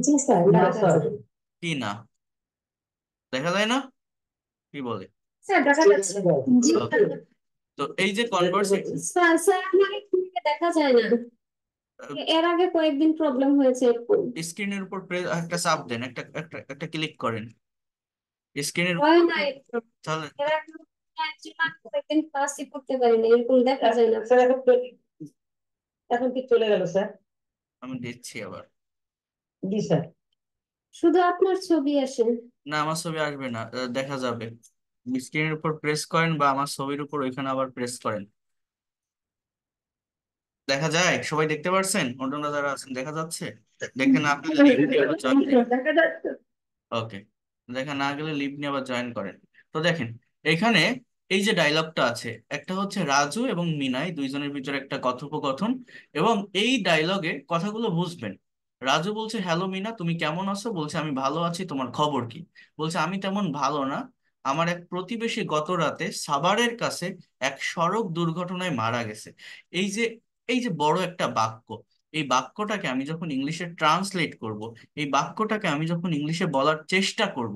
জি sir, না দেখা sir. যায়। কি না? দেখা যায় না? কি বলে? স্যার দেখা যাচ্ছে। জি ওকে। তো এই যে কনভার্সেশন, স্যার, স্যার আমার এখানে দেখা যায় না। এর আগে কয়েকদিন প্রবলেম হয়েছে এরকম। স্ক্রিনের উপর একটা চাপ দেন, একটা একটা একটা ক্লিক করেন স্ক্রিনের উপর। হয় না এরকম। তাহলে এর আগে একজন কয়েকদিন ক্লাসই করতে পারি না, এরকম দেখা যায় না স্যার। এখন কি চলে গেল স্যার? আমি দিচ্ছি আবার। জি স্যার। শুধু আপনার ছবি আসে। না, আমার ছবি আসবে না, দেখা যাবে। স্ক্রিনের উপর প্রেস করেন বা আমার ছবির উপর ওইখানে আবার প্রেস করেন। দেখা যায়? সবাই দেখতে পারছেন? অন্যরা যারা আছেন দেখা যাচ্ছে? দেখে না পেলে লিভ নিয়ে আবার জয়েন করেন। দেখা যাচ্ছে। ওকে। দেখা না গেলে লিভ নিয়ে আবার জয়েন করেন। তো দেখেন, এখানে এই যে ডায়লগটা আছে, একটা হচ্ছে রাজু এবং মিনাই দুইজনের ভিতরে একটা কথোপকথন। এবং এই ডায়লগে কথাগুলো বুঝবেন। রাজু বলছে, হ্যালো মিনা, তুমি কেমন আছো? বলছে, আমি ভালো আছি, তোমার খবর কি? বলছে, আমি তেমন ভালো না। আমার এক প্রতিবেশী গত রাতে সাভারের কাছে এক সড়ক দুর্ঘটনায় মারা গেছে। এই যে এই যে বড় একটা বাক্য, এই বাক্যটাকে আমি যখন ইংলিশে ট্রান্সলেট করব, এই বাক্যটাকে আমি যখন ইংলিশে বলার চেষ্টা করব,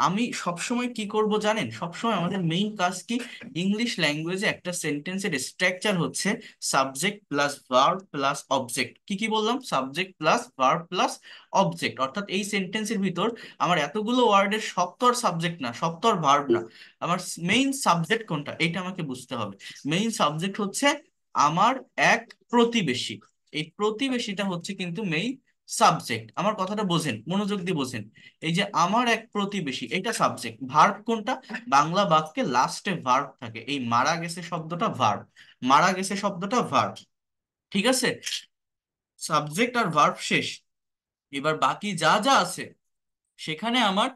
আমি সবসময় কি করব জানেন? সবসময় আমাদের মেইন কাজ কি? ইংলিশ ল্যাঙ্গুয়েজে একটা সেন্টেন্সের স্ট্রাকচার হচ্ছে subject plus verb plus object. কি কি বললাম? Subject plus verb plus object. অর্থাৎ এই সেন্টেন্সের ভিতর আমার এতগুলো ওয়ার্ডের সব তো আর সাবজেক্ট না, সব তো আর ভার্ব না। আমার মেইন সাবজেক্ট কোনটা এইটা আমাকে বুঝতে হবে। মেইন সাবজেক্ট হচ্ছে আমার এক প্রতিবেশী। এই প্রতিবেশীটা হচ্ছে কিন্তু মেইন সাবজেক্ট। আমার কথাটা বোঝেন, মনোযোগ দিয়ে বোঝেন। এই যে আমার এক প্রতিবেশী, এটা সাবজেক্ট। ভার্ব কোনটা? বাংলা বাক্যে লাস্টে ভার্ব থাকে। এই মারা গেছে শব্দটা ভার্ব। মারা গেছে শব্দটা ভার্ব। ঠিক আছে? সাবজেক্ট আর ভার্ব শেষ। এবার বাকি যা যা আছে সেখানে আমার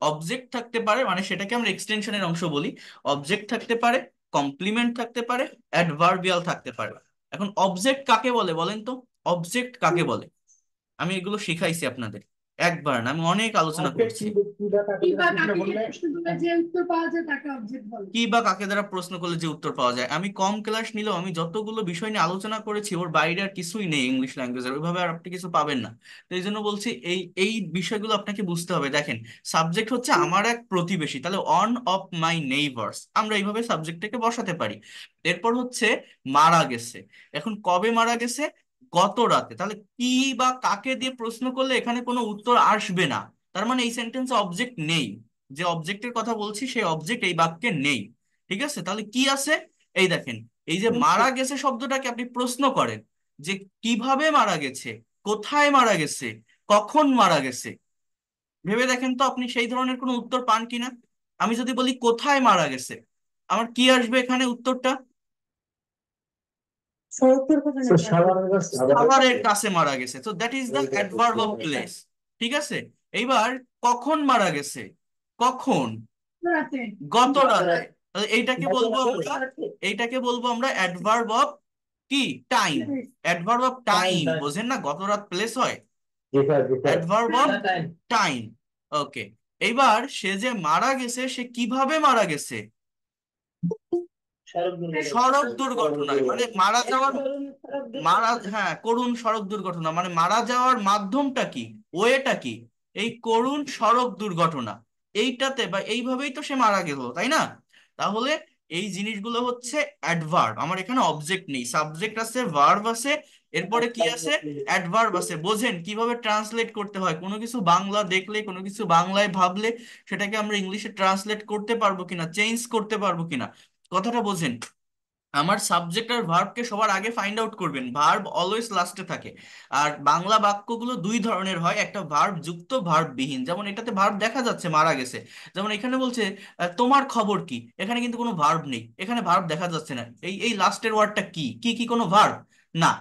অবজেক্ট থাকতে পারে, মানে সেটাকে আমরা এক্সটেনশনের অংশ বলি। অবজেক্ট থাকতে পারে, কমপ্লিমেন্ট থাকতে পারে, অ্যাডভার্বিয়াল থাকতে পারে। এখন অবজেক্ট কাকে বলে বলেন তো? অবজেক্ট কাকে বলে? আমি এগুলো শিখাইছি আপনাদের, একবার না, আমি অনেক আলোচনা করছি। যে উত্তর পাওয়া যায় তাকে অবজেক্ট বলে। কি বা কাকে দ্বারা প্রশ্ন করলে যে উত্তর পাওয়া যায়? আমি কম ক্লাস নিলেও আমি যতগুলো বিষয় নিয়ে আলোচনা করেছি ওর বাইরে আর কিছুই নেই ইংলিশ ল্যাঙ্গুয়েজের, ওইভাবে আর আপনি কিছু পাবেন না। তো এই জন্য বলছি, এই এই বিষয়গুলো আপনাকে বুঝতে হবে। দেখেন, সাবজেক্ট হচ্ছে আমার এক প্রতিবেশী, তাহলে অন অফ মাই নেইবার্স আমরা এইভাবে সাবজেক্টটাকে বসাতে পারি। এরপর হচ্ছে মারা গেছে। এখন কবে মারা গেছে? গত রাতে। তাহলে কি বা কাকে দিয়ে প্রশ্ন করলে এখানে কোনো উত্তর আসবে না। তার মানে এই সেন্টেন্সে অবজেক্ট নেই। যে অবজেক্টের কথা বলছি সেই অবজেক্ট এই বাক্যে নেই। ঠিক আছে? তাহলে কি আছে? এই দেখেন, এই যে মারা গেছে শব্দটাকে আপনি প্রশ্ন করেন যে কিভাবে মারা গেছে, কোথায় মারা গেছে, কখন মারা গেছে। ভেবে দেখেন তো আপনি সেই ধরনের কোনো উত্তর পান কিনা। আমি যদি বলি কোথায় মারা গেছে, আমার কি আসবে এখানে উত্তরটা? সত্তর কথা না সাভারের কাছে মারা গেছে। তো that is the adverb of place. ঠিক আছে? এইবার কখন মারা গেছে? কখন? রাতে। গত রাতে। তাহলে এইটাকে বলবো আমরা অ্যাডভার্ব অফ কি? টাইম। অ্যাডভার্ব অফ টাইম, বোঝেন না? গত রাত প্লেস হয়। Adverb of time. ওকে। এইবার সে যে মারা গেছে, সে কিভাবে মারা গেছে? সড়ক দুর্ঘটনায়। মানে মারা যাওয়ার, হ্যাঁ, করুণ সড়ক দুর্ঘটনা, মানে মারা যাওয়ার মাধ্যমটা কি, ওয়েটা কি? এই করুণ সড়ক দুর্ঘটনা, এইটাতে বা এইভাবেই তো সে মারা গেল, তাই না? তাহলে এই জিনিসগুলো হচ্ছে অ্যাডভার্ব। আমার এখানে অবজেক্ট নেই, সাবজেক্ট আছে, ভার্ব আছে, এরপরে কি আছে? অ্যাডভার্ব আছে। বোঝেন কিভাবে ট্রান্সলেট করতে হয়? কোনো কিছু বাংলা দেখলে, কোনো কিছু বাংলায় ভাবলে সেটাকে আমরা ইংলিশে ট্রান্সলেট করতে পারবো কিনা, চেঞ্জ করতে পারবো কিনা, কথাটা বোঝেন। আমার সাবজেক্ট আর ভার্বকে সবার আগে ফাইন্ড আউট করবেন। ভার্ব অলওয়েজ লাস্টে থাকে। আর বাংলা বাক্যগুলো দুই ধরনের হয়, একটা ভার্ব যুক্ত, ভার্ব বিহীন। যেমন এটাতে ভার্ব দেখা যাচ্ছে, মারা গেছে। যেমন এখানে বলছে তোমার খবর কি, এখানে কিন্তু কোনো ভার্ব নেই, এখানে ভার্ব দেখা যাচ্ছে না। এই এই লাস্টের ওয়ার্ডটা কি কি কি কোনো ভার্ব? না।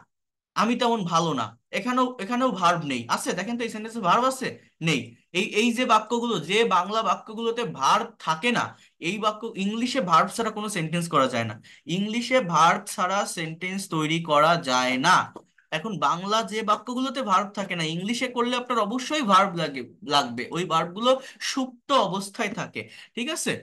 আমি তেমন ভালো না, এখানেও এখানেও ভার্ব নেই। আছে? দেখেন তো এই সেন্টেন্সে ভার্ব আছে? নেই। এই এই যে বাক্যগুলো, যে বাংলা বাক্যগুলোতে ভার্ব থাকে না, এই বাক্য ইংলিশে ভার্ব ছাড়া কোনো সেন্টেন্স করা যায় না। ইংলিশে ভার্ব ছাড়া সেন্টেন্স তৈরি করা যায় না। এখন বাংলা যে বাক্যগুলোতে ভার্ব থাকে না, ইংলিশে করলে আপনার অবশ্যই ভার্ব লাগবে। ওই ভার্বগুলো সুপ্ত অবস্থায় থাকে। ঠিক আছে?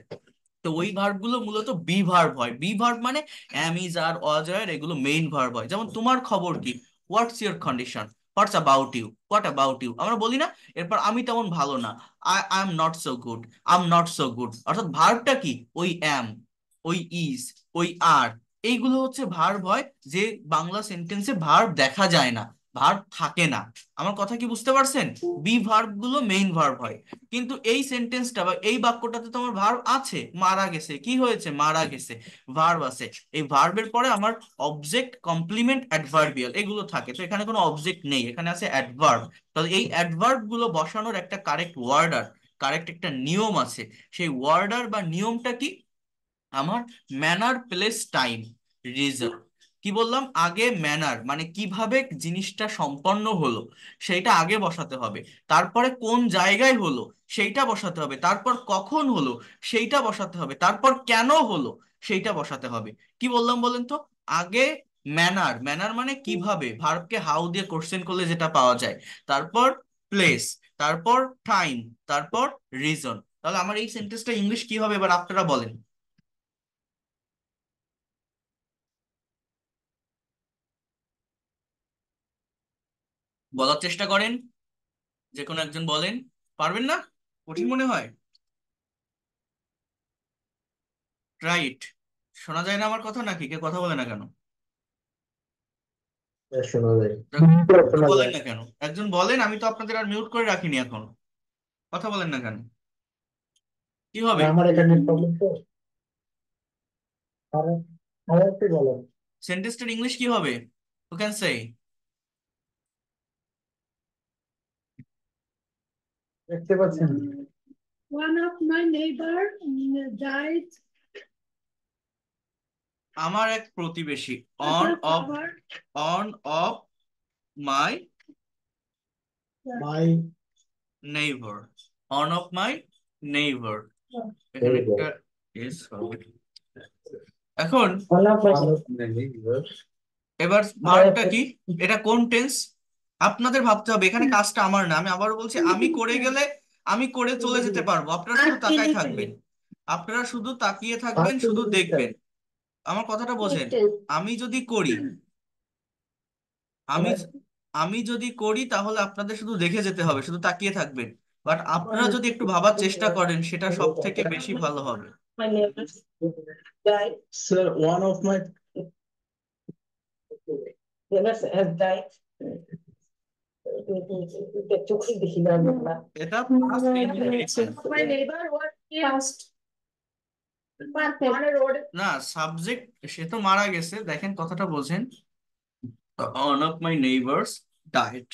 তো ওই ভার্ব গুলো মূলত বি ভার্ব হয়। বি ভার্ব মানে অ্যাম, ইজ, আর, ওয়াজ, আর, এগুলো মেইন ভার্ব হয়। যেমন তোমার খবর কি, what's your condition. What about you আমরা বলি না, এরপর আমি তেমন ভালো না, I am not so good, I am not so good. অর্থাৎ ভার্বটা কি? ওই অ্যাম, ওই ইজ, ওই আর, এইগুলো হচ্ছে ভার্ব হয়, যে বাংলা সেন্টেন্সে ভার্ব দেখা যায় না, ভার্ব থাকে না। আমার কথা কি বুঝতে পারছেন? বি ভার্ব গুলো মেইন ভার্ব হয়, কিন্তু এই সেন্টেন্সটা বা এই বাক্যটাতে তো আমার ভার্ব আছে, মারা গেছে, কি হয়েছে? মারা গেছে, ভার্ব আছে। এই ভার্বের পরে আমার অবজেক্ট, কমপ্লিমেন্ট, অ্যাডভার্বিয়াল এগুলো থাকে, তো এখানে কোনো অবজেক্ট নেই, এখানে আছে অ্যাডভার্ব। তাহলে এই অ্যাডভার্ব গুলো বসানোর একটা কারেক্ট ওয়ার্ডার, কারেক্ট একটা নিয়ম আছে। সেই ওয়ার্ডার বা নিয়মটা কি? আমার ম্যানার, প্লেস, টাইম, রিজন। কি বললাম? আগে ম্যানার মানে কিভাবে জিনিসটা সম্পন্ন হলো সেইটা আগে বসাতে হবে, তারপরে কোন জায়গায় হলো সেইটা বসাতে হবে, তারপর কখন হলো সেইটা বসাতে হবে, তারপর কেন হলো সেইটা বসাতে হবে। কি বললাম বলেন তো? আগে ম্যানার, ম্যানার মানে কিভাবে, ভার্বকে হাউ দিয়ে কোশ্চেন করলে যেটা পাওয়া যায়। তারপর প্লেস, তারপর টাইম, তারপর রিজন। তাহলে আমার এই সেন্টেন্সটা ইংলিশ কি হবে এবার আপনারা বলেন। বলার চেষ্টা করেন, যে কোনো একজন বলেন। পারবেন না? কঠিন মনে হয়? রাইট। শোনা যায় না আমার কথা নাকি? কে কথা বলে না কেন? শোনা যায়। তা কথা শোনা বলেন যায়। না কেন? একজন বলেন, আমি তো আপনাদের আর মিউট করে রাখিনি এখন। কথা বলেন না কেন? কি হবে? আমার এখানে প্রবলেম তো। আর আর একটু বলো। সেন্টেন্সটার ইংলিশ কি হবে? You can say. দেখতে পাচ্ছেন? One of my neighbor died আমার এক প্রতিবেশী, at on a of, flower. On of my my neighbour, on of my neighbour, Yeah. এখানে একটা এস হবে। এখন এবার ভার্বটা কি? এটা কোন টেন্স? আপনাদের ভাবতে হবে, এখানে কাজটা আমার না, আমি আবারও বলছি, আমি করে গেলে আমি করে চলে যেতে পারবো, আপনারা শুধু Past তাকায় থাকবেন, indefinite. আপনারা শুধু তাকিয়ে থাকবেন, শুধু দেখবেন। আমার কথাটা বোঝেন। আমি যদি করি, আমি আমি যদি করি তাহলে আপনাদের শুধু দেখে যেতে হবে, শুধু তাকিয়ে থাকবেন। বাট আপনারা যদি একটু ভাবার চেষ্টা করেন সেটা সব থেকে বেশি ভালো হবে। My neighbor died. Sir, one of my Neighbors has died. চোখে দেখিলাম না। এটা past indefinite My neighbor was Past. killed on a road. না, সাবজেক্ট, সে তো মারা গেছে, দেখেন কথাটা বোঝেন। One of my neighbors died,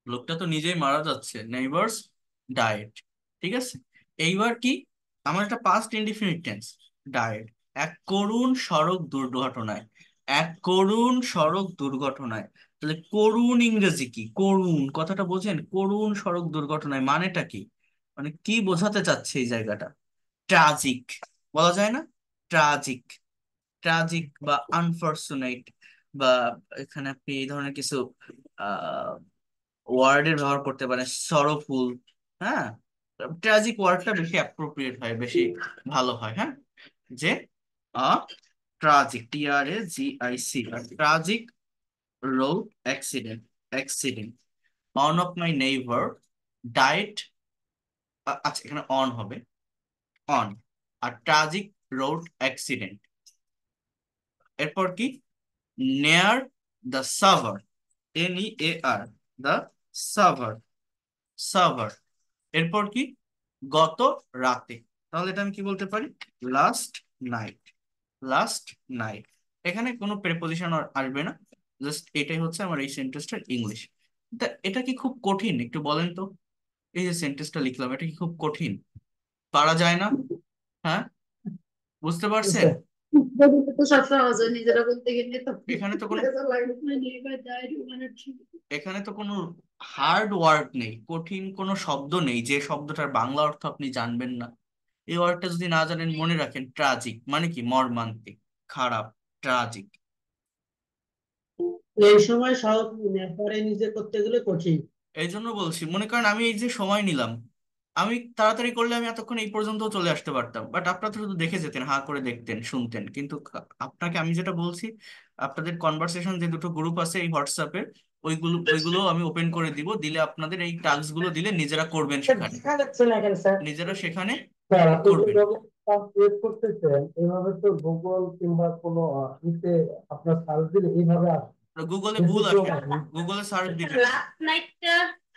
লোকটা তো নিজেই মারা যাচ্ছে, নেইবার্স ডায়েট, ঠিক আছে। এইবার কি? আমার একটা পাস্ট ইনডিফিনিট টেন্স, ডায়েট, এক করুণ সড়ক দুর্ঘটনায়, এক করুণ সড়ক দুর্ঘটনায়। তাহলে করুণ ইংরেজি কি? করুণ কথাটা বোঝেন, করুণ সড়ক দুর্ঘটনায় মানেটা কি? মানে কি বোঝাতে চাচ্ছে এই জায়গাটা? ট্রাজিক বলা যায় না? ট্রাজিক, ট্রাজিক বা আনফরচুনেট, বা এখানে আপনি এই ধরনের কিছু ওয়ার্ডের ব্যবহার করতে পারেন, সরোফুল। হ্যাঁ, ট্র্যাজিক ওয়ার্ডটা বেশি অ্যাপ্রোপ্রিয়েট হয়, বেশি ভালো হয়। হ্যাঁ, যে a tragic, TRAGIC, tragic road accident, accident. On of my neighbour ডাইট, আচ্ছা এখানে অন হবে, অন, আর ট্রাজিক রোড অ্যাক্সিডেন্ট। এরপর কি? Near the Savar, NEAR, the Savar, Savar. এরপর কি? গত রাতে। তাহলে এটা আমি কি বলতে পারি? Last night, last night. এখানে কোনো প্রেপোজিশন আসবে না, জাস্ট এটাই হচ্ছে আমার এই সেন্টেন্সটার ইংলিশ। এটা কি খুব কঠিন একটু বলেন তো? এই যে সেন্টেন্সটা লিখলাম, এটা কি খুব কঠিন? পারা যায় না? হ্যাঁ, বুঝতে পারছেন? তো সব সহজ হয়, নিজেরা বলতে গেলে তো এখানে তো কোনো, My neighbor died one or two. এখানে তো কোনো হার্ড ওয়ার্ড নেই, কঠিন কোনো শব্দ নেই যে শব্দটার বাংলা অর্থ আপনি জানবেন না। এই ওয়ার্ডটা যদি না জানেন, মনে রাখেন, ট্রাজিক মানে কি? মর্মান্তিক, খারাপ, ট্রাজিক। এই সময় সব পরে নিজে করতে গেলে কঠিন। এই জন্য বলছি, মনে করেন আমি এই যে সময় নিলাম, আমি তাড়াতাড়ি করলে আমি এতক্ষণ এই পর্যন্ত চলে আসতে পারতাম, বাট আপনারা তো শুধু দেখে যেতেন, হা করে দেখতেন, শুনতেন, কিন্তু আপনাকে আমি যেটা বলছি, আপনাদের কনভারসেশন যে দুটো গ্রুপ আছে এই হোয়াটসঅ্যাপে, ওইগুলো আমি ওপেন করে দিব, দিলে আপনাদের এই টাস্ক গুলো দিলে নিজেরা করবেন সেখানে, দেখা যাচ্ছে না কেন স্যার? নিজেরা সেখানে স্যার আপনি করবেন। যেভাবে ক্রিয়েট করতেছেন এইভাবে তো গুগল কিংবা কোনো ইতে আপনার সার্চ দিলে এইভাবে আসে। গুগলে ভুল বেশি আসে, প্রমাণ। গুগলে সার্চ দিবেন না। লাস্ট নাইটটা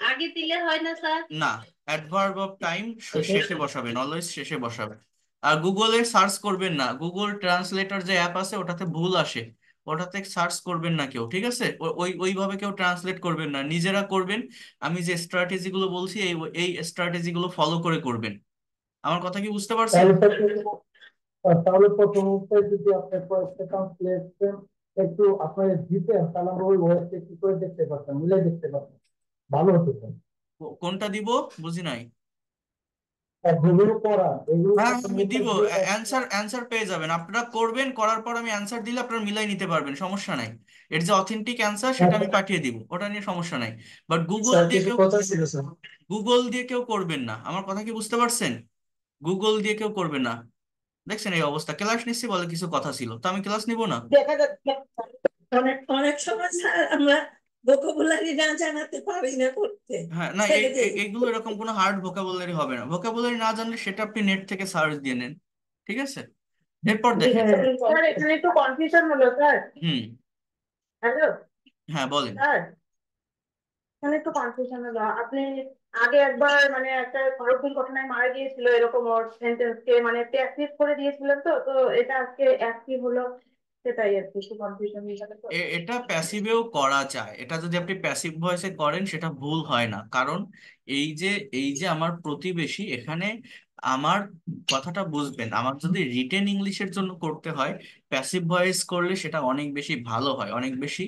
আগে দিলে হয় না স্যার? না, অ্যাডভার্ব অফ টাইম শেষে বসাবেন, অলওয়েজ শেষে বসাবেন। আর গুগলে সার্চ করবেন না, গুগল ট্রান্সলেটর যে অ্যাপ আছে ওটাতে ভুল আসে, ওটাতে সার্চ করবেন না কেউ, ঠিক আছে? ওইভাবে কেউ ট্রান্সলেট করবেন না, নিজেরা করবেন। আমি যে স্ট্র্যাটেজি গুলো বলছি এই এই স্ট্র্যাটেজি গুলো ফলো করে করবেন। আমার কথা কি বুঝতে পারছেন? তাহলে তাহলে প্রথম অবস্থায় যদি আপনি কয়েকটা ট্রান্সলেশন একটু আপনার দিতেন তাহলে আমরা ওই ওয়েবসাইট একটু করে দেখতে পারতাম, মিলে দেখতে পারতাম, ভালো হতো স্যার। কোনটা দিব? বুঝি নাই। আর যেগুলো করা এগুলো হ্যাঁ প্রথম আমি দিব, অবস্থায় দিয়ে অ্যান্সার অ্যান্সার পেয়ে যাবেন, আপনারা করবেন, করার পর আমি অ্যান্সার দিলে আপনারা মিলাই নিতে পারবেন, সমস্যা নাই। এর যে অথেন্টিক অ্যান্সার সেটা আমি পাঠিয়ে দিব, ওটা নিয়ে সমস্যা নাই। বাট স্যার কিছু কথা ছিল স্যার। গুগল দিয়ে কেউ করবেন না, আমার কথা কি বুঝতে পারছেন? গুগল দিয়ে কেউ করবে না। দেখছেন এই অবস্থা, ক্লাস নিচ্ছি বলে কিছু কথা ছিল, তো আমি ক্লাস নিব না? দেখা যাচ্ছে অনেক অনেক সময় স্যার আমরা ভোকাবুলারি না জানাতে পারি না করতে, হ্যাঁ না, ছেড়ে দেই। এইগুলো এরকম কোনো হার্ড ভোকাবুলারি হবে না, ভোকাবুলারি না জানলে সেটা আপনি নেট থেকে সার্চ দিয়ে নেন, ঠিক আছে? এরপর দেখেন। স্যার এখানে একটু কনফিউশন হলো স্যার। হুম। হ্যালো হ্যাঁ বলেন। স্যার, এখানে একটু কনফিউশন হলো। আপনি আগে একবার মানে একটা সড়ক ঘটনায় মারা গিয়েছিল এরকম ওর সেন্টেন্স কে মানে প্যাসিভ করে দিয়েছিলেন, তো তো এটা আজকে অ্যাক্টিভ হলো, সেটাই আর কি একটু কনফিউশন হয়ে গেল তো। এটা প্যাসিভেও করা যায়, এটা যদি আপনি প্যাসিভ ভয়েসে করেন সেটা ভুল হয় না, কারণ এই যে এই যে আমার প্রতিবেশী এখানে, আমার কথাটা বুঝবেন, আমার যদি রিটেন ইংলিশের জন্য করতে হয় প্যাসিভ ভয়েস করলে সেটা অনেক বেশি ভালো হয়, অনেক বেশি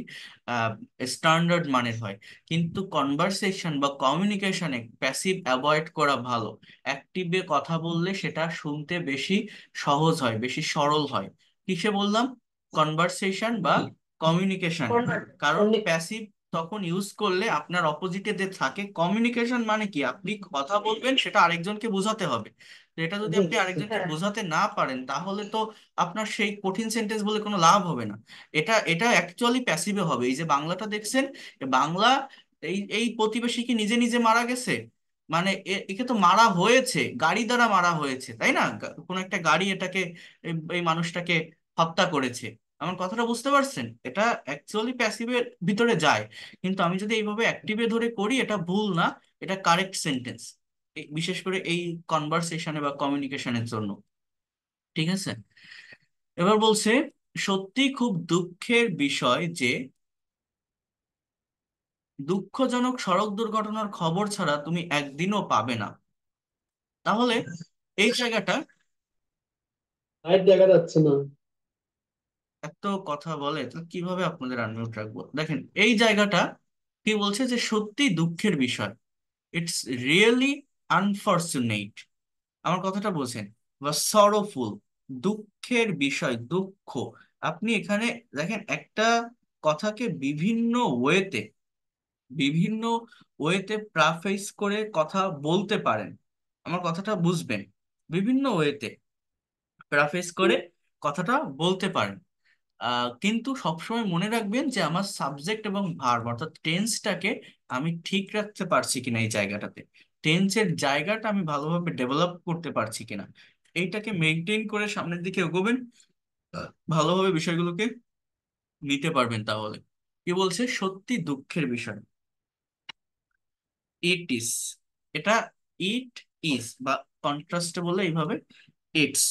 স্ট্যান্ডার্ড মানের হয়। কিন্তু কনভারসেশন বা কমিউনিকেশনে প্যাসিভ অ্যাভয়েড করা ভালো। অ্যাক্টিভে কথা বললে সেটা শুনতে বেশি সহজ হয়, বেশি সরল হয়। কিসে বললাম? কনভারসেশন বা কমিউনিকেশন। কারণ প্যাসিভ তখন ইউজ করলে আপনার অপোজিটে যে থাকে, কমিউনিকেশন মানে কি, আপনি কথা বলবেন সেটা আরেকজনকে বোঝাতে হবে। তো এটা যদি আপনি আরেকজনকে বোঝাতে না পারেন তাহলে তো আপনার সেই কঠিন সেন্টেন্স বলে কোনো লাভ হবে না। এটা এটা অ্যাকচুয়ালি প্যাসিভে হবে। এই যে বাংলাটা দেখছেন, এ বাংলা, এই এই প্রতিবেশী কি নিজে নিজে মারা গেছে? মানে একে তো মারা হয়েছে, গাড়ি দ্বারা মারা হয়েছে, তাই না? কোনো একটা গাড়ি এটাকে, এই মানুষটাকে হত্যা করেছে। আমার কথাটা বুঝতে পারছেন? এটা অ্যাকচুয়ালি প্যাসিভের ভিতরে যায়, কিন্তু আমি যদি এইভাবে অ্যাক্টিভে ধরে করি এটা ভুল না, এটা কারেক্ট সেন্টেন্স, বিশেষ করে এই কনভারসেশনে বা কমিউনিকেশনের জন্য, ঠিক আছে? এবার বলছে, সত্যি খুব দুঃখের বিষয় যে দুঃখজনক সড়ক দুর্ঘটনার খবর ছাড়া তুমি একদিনও পাবে না। তাহলে এই জায়গাটা, লাইট দেখা যাচ্ছে না। এত কথা বলে তো কিভাবে আপনাদের আনমিউট রাখবো? দেখেন এই জায়গাটা কি বলছে, যে সত্যি দুঃখের বিষয়, ইটস রিয়েলি আনফরচুনেট। আমার কথাটা বোঝেন, বা সরোফুল, দুঃখের বিষয়, দুঃখ। আপনি এখানে দেখেন একটা কথাকে বিভিন্ন ওয়েতে, বিভিন্ন ওয়েতে প্রাফেস করে কথা বলতে পারেন। আমার কথাটা বুঝবেন, বিভিন্ন ওয়েতে প্রাফেস করে কথাটা বলতে পারেন। কিন্তু সবসময় মনে রাখবেন যে আমার সাবজেক্ট এবং ভার্ব অর্থাৎ টেন্সটাকে আমি ঠিক রাখতে পারছি কিনা, এই জায়গাটাতে টেন্সের জায়গাটা আমি ভালোভাবে ডেভেলপ করতে পারছি কিনা, এইটাকে মেনটেন করে সামনের দিকে এগোবেন, ভালোভাবে বিষয়গুলোকে নিতে পারবেন। তাহলে কি বলছে, সত্যি দুঃখের বিষয়, ইট ইজ, এটা ইট ইজ, বা কন্ট্রাস্টে বলে এইভাবে, it's,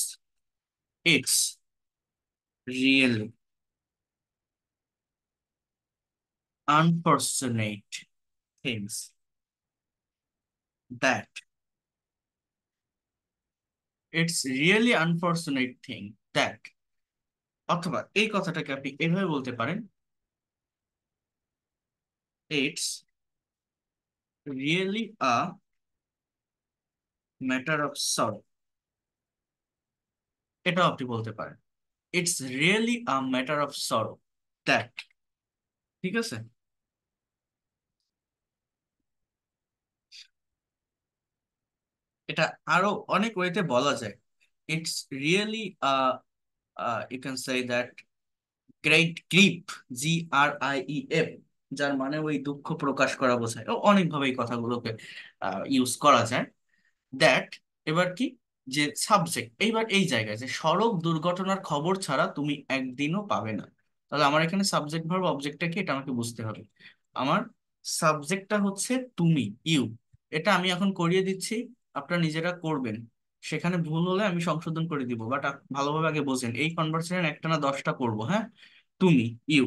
it's really unfortunate things that, it's really unfortunate thing that. অথবা এই কথাটাকে আপনি এভাবে বলতে পারেন, it's really a matter of sorrow. এটাও আপনি বলতে পারেন, it's really a matter of sorrow that, ঠিক আছে? এটা আরো অনেক ওয়েতে বলা যায়। It's really you can say that great grip, GRIEF, যার মানে ওই দুঃখ প্রকাশ করা বোঝায়। ও অনেকভাবে এই কথাগুলোকে ইউজ করা যায়। দ্যাট, এবার কি, যে সাবজেক্ট এইবার এই জায়গায় যে সড়ক দুর্ঘটনার খবর ছাড়া তুমি একদিনও পাবে না। তাহলে আমার এখানে সাবজেক্ট ভার্ব অবজেক্টটা কি এটা আমাকে বুঝতে হবে। আমার সাবজেক্টটা হচ্ছে তুমি, ইউ। এটা আমি এখন করিয়ে দিচ্ছি, আপনারা নিজেরা করবেন। সেখানে ভুল হলে আমি সংশোধন করে দিব, বাট ভালোভাবে আগে বোঝেন। এই কনভারসেশন একটা না 10টা করবো, হ্যাঁ। তুমি, ইউ,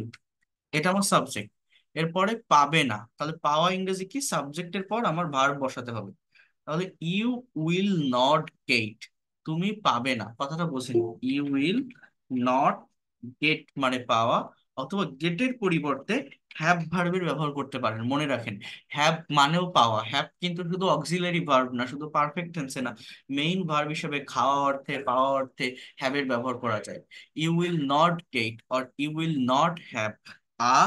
এটা আমার সাবজেক্ট। এরপরে পাবে না, তাহলে পাওয়া ইংরেজি কি, সাবজেক্টের পর আমার ভার্ব বসাতে হবে। তাহলে ইউ উইল নট গেট, তুমি পাবে না, কথাটা বোঝেন। ইউ উইল নট গেট মানে পাওয়া, অথবা গেটের পরিবর্তে হ্যাভ ভার্বের ব্যবহার করতে পারেন, মনে রাখেন। হ্যাভ মানেও পাওয়া, হ্যাভ কিন্তু শুধু অক্সিলারি ভার্ব না, শুধু পারফেক্ট টেন্সে না, মেইন ভার্ব হিসেবে খাওয়া অর্থে, পাওয়া অর্থে হ্যাভের ব্যবহার করা যায়। You will not get or you will not have a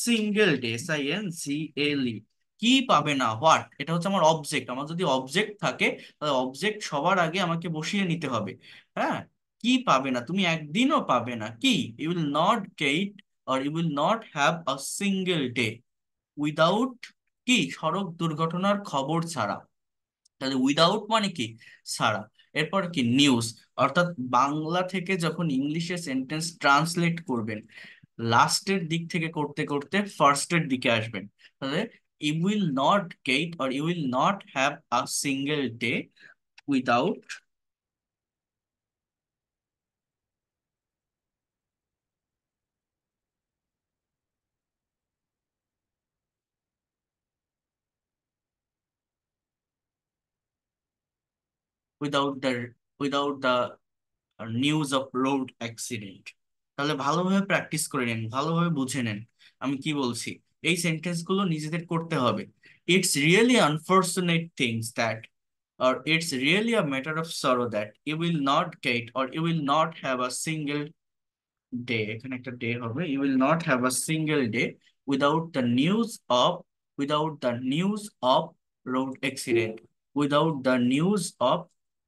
single day, SINGLE। কি পাবে না, হোয়াট, এটা হচ্ছে আমার অবজেক্ট। আমার যদি অবজেক্ট থাকে তাহলে অবজেক্ট সবার আগে আমাকে বসিয়ে নিতে হবে। হ্যাঁ, কি পাবে না, তুমি একদিনও পাবে না কি, you will not get or you will not have a single day without, কি, সড়ক দুর্ঘটনার খবর ছাড়া। তাহলে উইদাউট মানে কি, ছাড়া। এরপর কি, নিউজ, অর্থাৎ বাংলা থেকে যখন ইংলিশে সেন্টেন্স ট্রান্সলেট করবেন, লাস্টের দিক থেকে করতে করতে ফার্স্টের দিকে আসবেন। তাহলে you will not get or you will not have a single day without, without the, without the news of road accident. তাহলে ভালোভাবে প্র্যাকটিস করে নেন, ভালোভাবে বুঝে নেন আমি কি বলছি। এই সেন্টেন্স গুলো নিজেদের করতে হবে। It's really unfortunate things that, or it's really a matter of sorrow that you will not get or you will not have a single day, এখানে একটা ডে হবে, you will not have a single day without the news of, without the news of road accident, without the news of